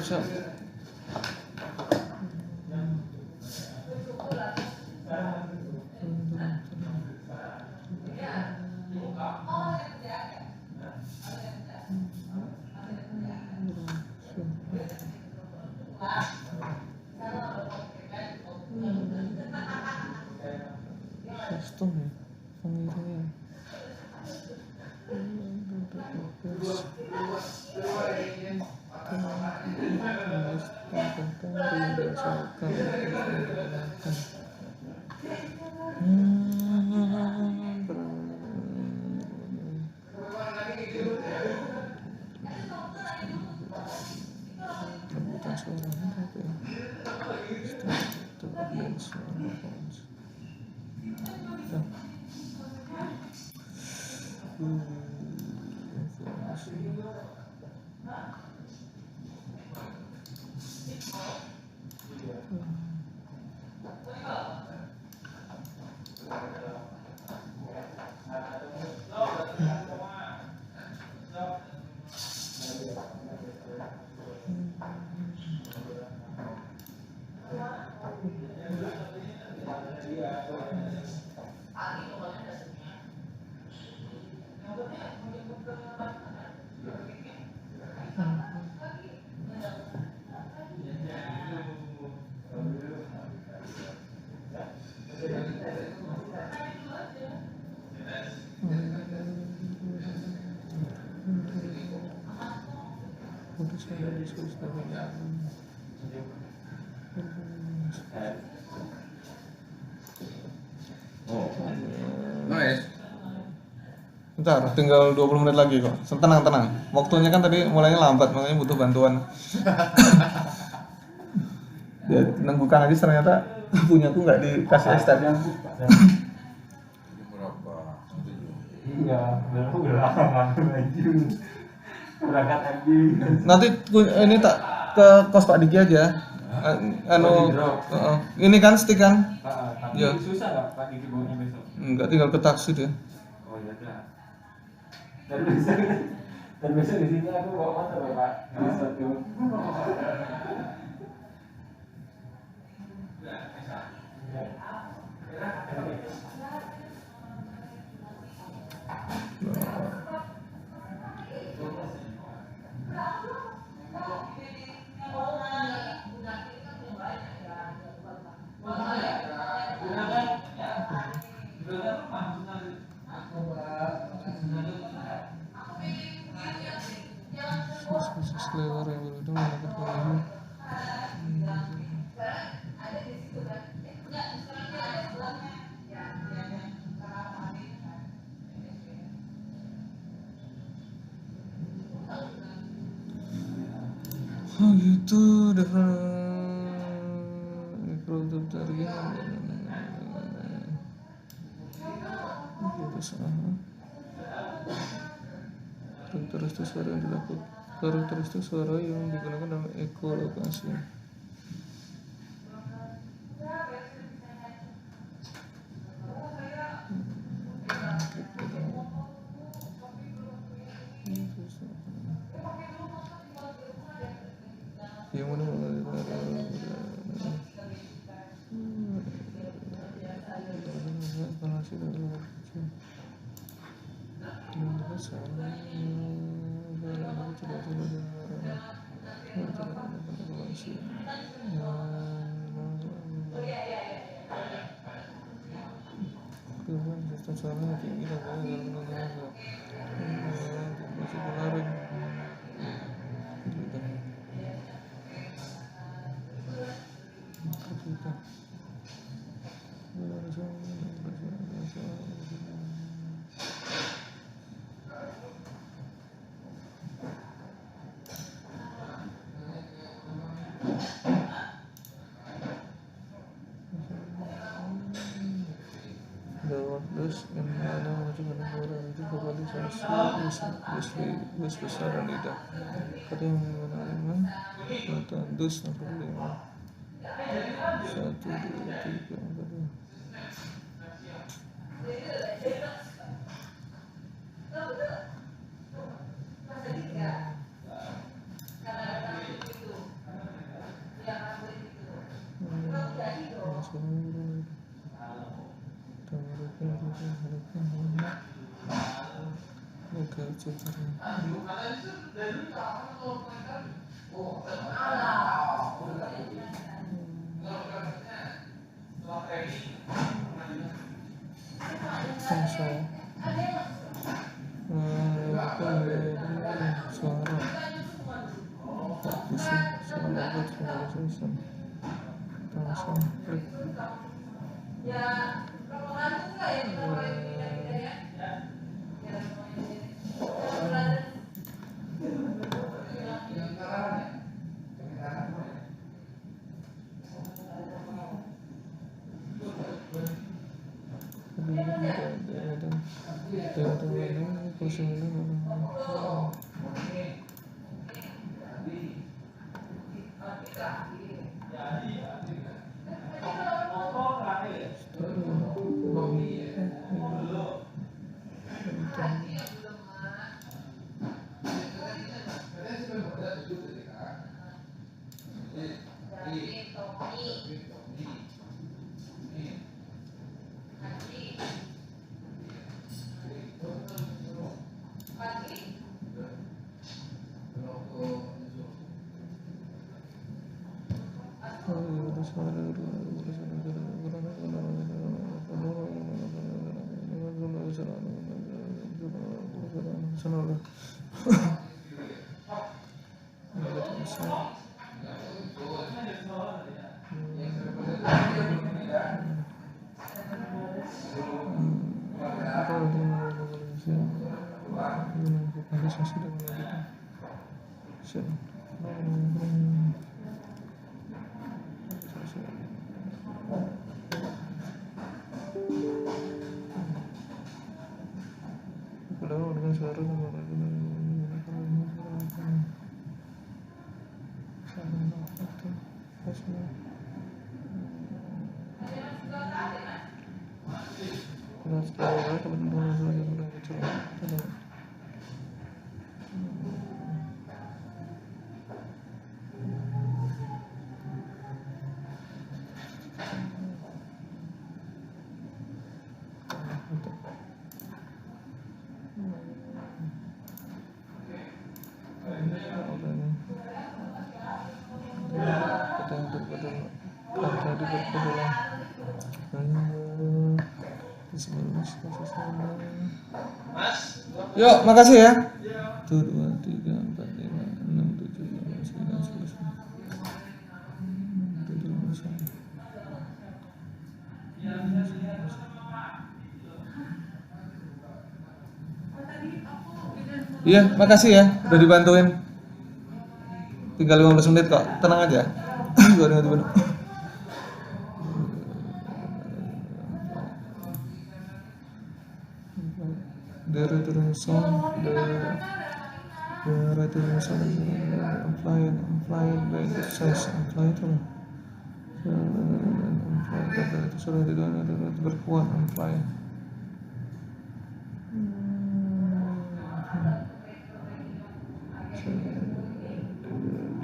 Siap. Custom ya, pengirimnya. Bentar, tinggal 20 menit lagi kok. Tenang. Waktunya kan tadi mulainya lambat, makanya butuh bantuan. Ya, nunggu Kang Ajis ternyata punyaku nggak dikasih extend. Iya, udah lama maju. Berangkat lagi. Nanti ini tak ke kos Pak Diki aja. Ini kan stick kan? Tapi Ya. susah nggak Pak Diki bawanya besok? Enggak, tinggal ke taksi dia. Oh iya dah. Dan besok di sini aku bawa motor loh Pak. Besok tuh. Selewar yang berbeda mendapatkan oh gitu produk dari karakteristik suara yang dilakukan karakteristik suara yang digunakan dalam ekolokasi. Yang mana Bus besar dan lidah. Kata yang memang dus nomor 5. 1, 2, 3, 4. Yuk, makasih ya. 1, 2, 3, 4, 5, 6, 7, 8, 9, 10. Iya, makasih ya, udah dibantuin. Tinggal 15 menit kok, tenang aja. Gua udah dibantu. The written song, the written song, implied by the sense, implied itu sudah tidak berkuat, implied.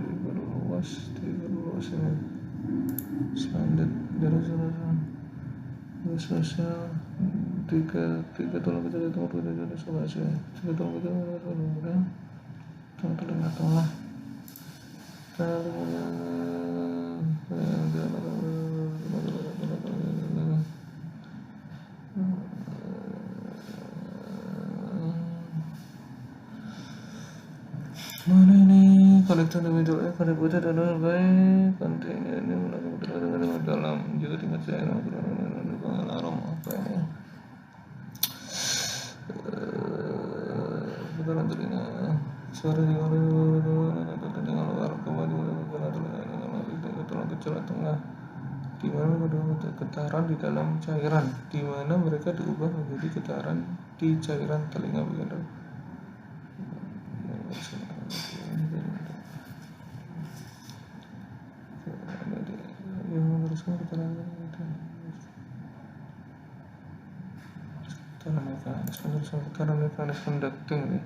Diperluas, expanded, there is sosial tiga tolong kita tolong kita coba sih tolong kita tolong mana ini kolektor individual pada buta dan baik kontennya ini melakukan dalam juga tingkat saya alarm apa ini betul telinga suara dengar luar kembali tolong kecil tengah di mana ada getaran di dalam cairan di mana mereka diubah menjadi getaran di cairan telinga begitu. Yang meneruskan getaran mekanis conducting nih.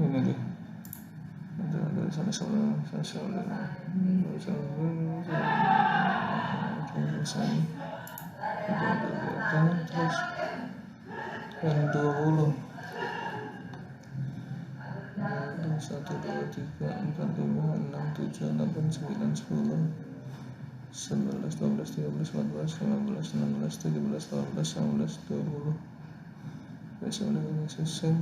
Ini deh. Dari sana terus yang 20 1, 2, 3, 4, 5, 6, 7, 8, 9, 10 11, 12, 13, 14, 15, 16, 17, 18, 19, 20 biasa udah ini selesai.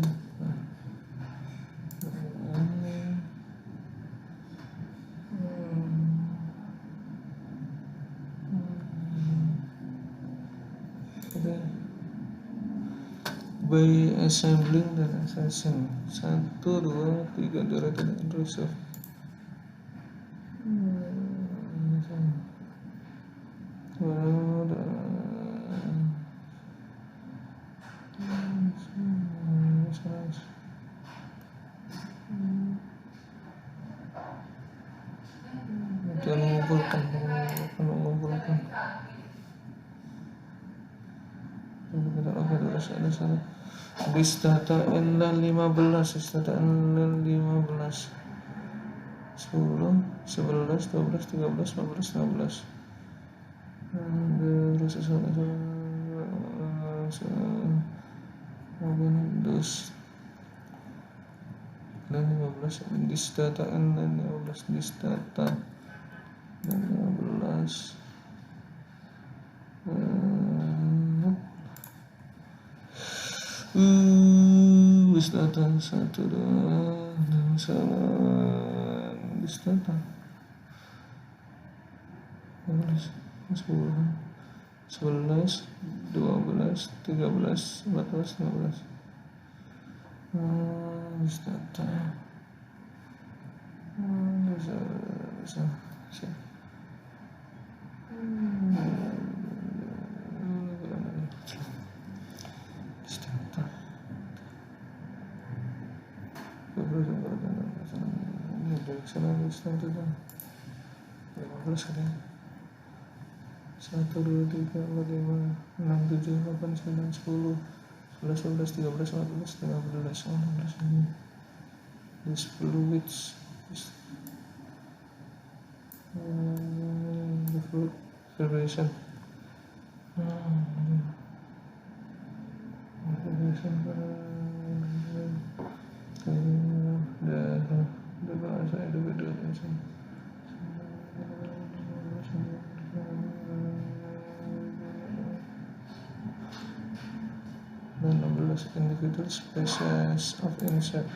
By assembling dan assessing 1, 2, 3 direct and reserve. Dan mengumpulkan ada sana this data inline 15 this data inline 15 10 11 12 13 14 15 terus dus dan 15 this data inline 15 this data dan 15 bis datang 1, 2, salah bis datang 11, 12, 13, 14, 15 bis datang bisa sana listan itu dah 15 ada 1, 2, 3, 4, 5, 6, 7, 8, 9, 10 11, 12, 13, 14, 15, 16 ini this fluids the fluid vibration the bahasa individual insan 16 individual species of insect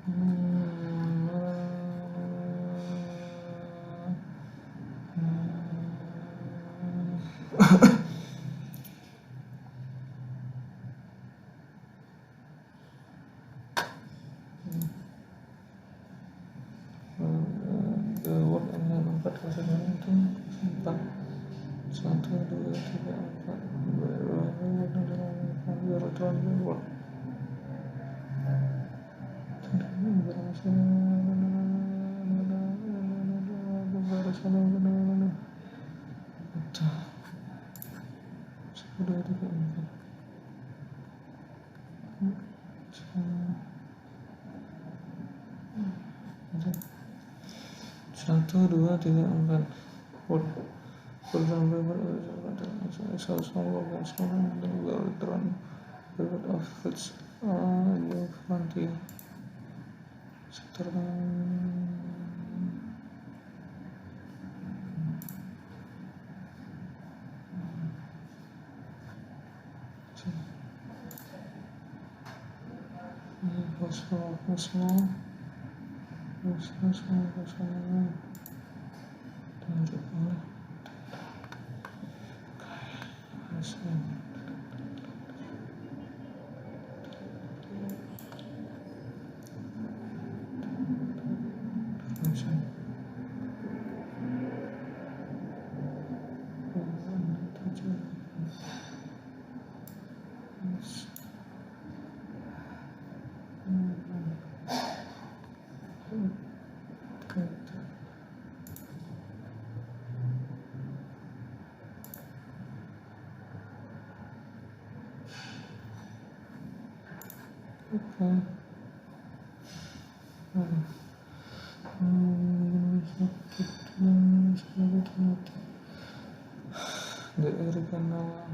The word and 4 konsekuensi itu 4 1 2 3 1 2 3 4 sampai of which new frontier sektor dari kanal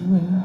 Sure.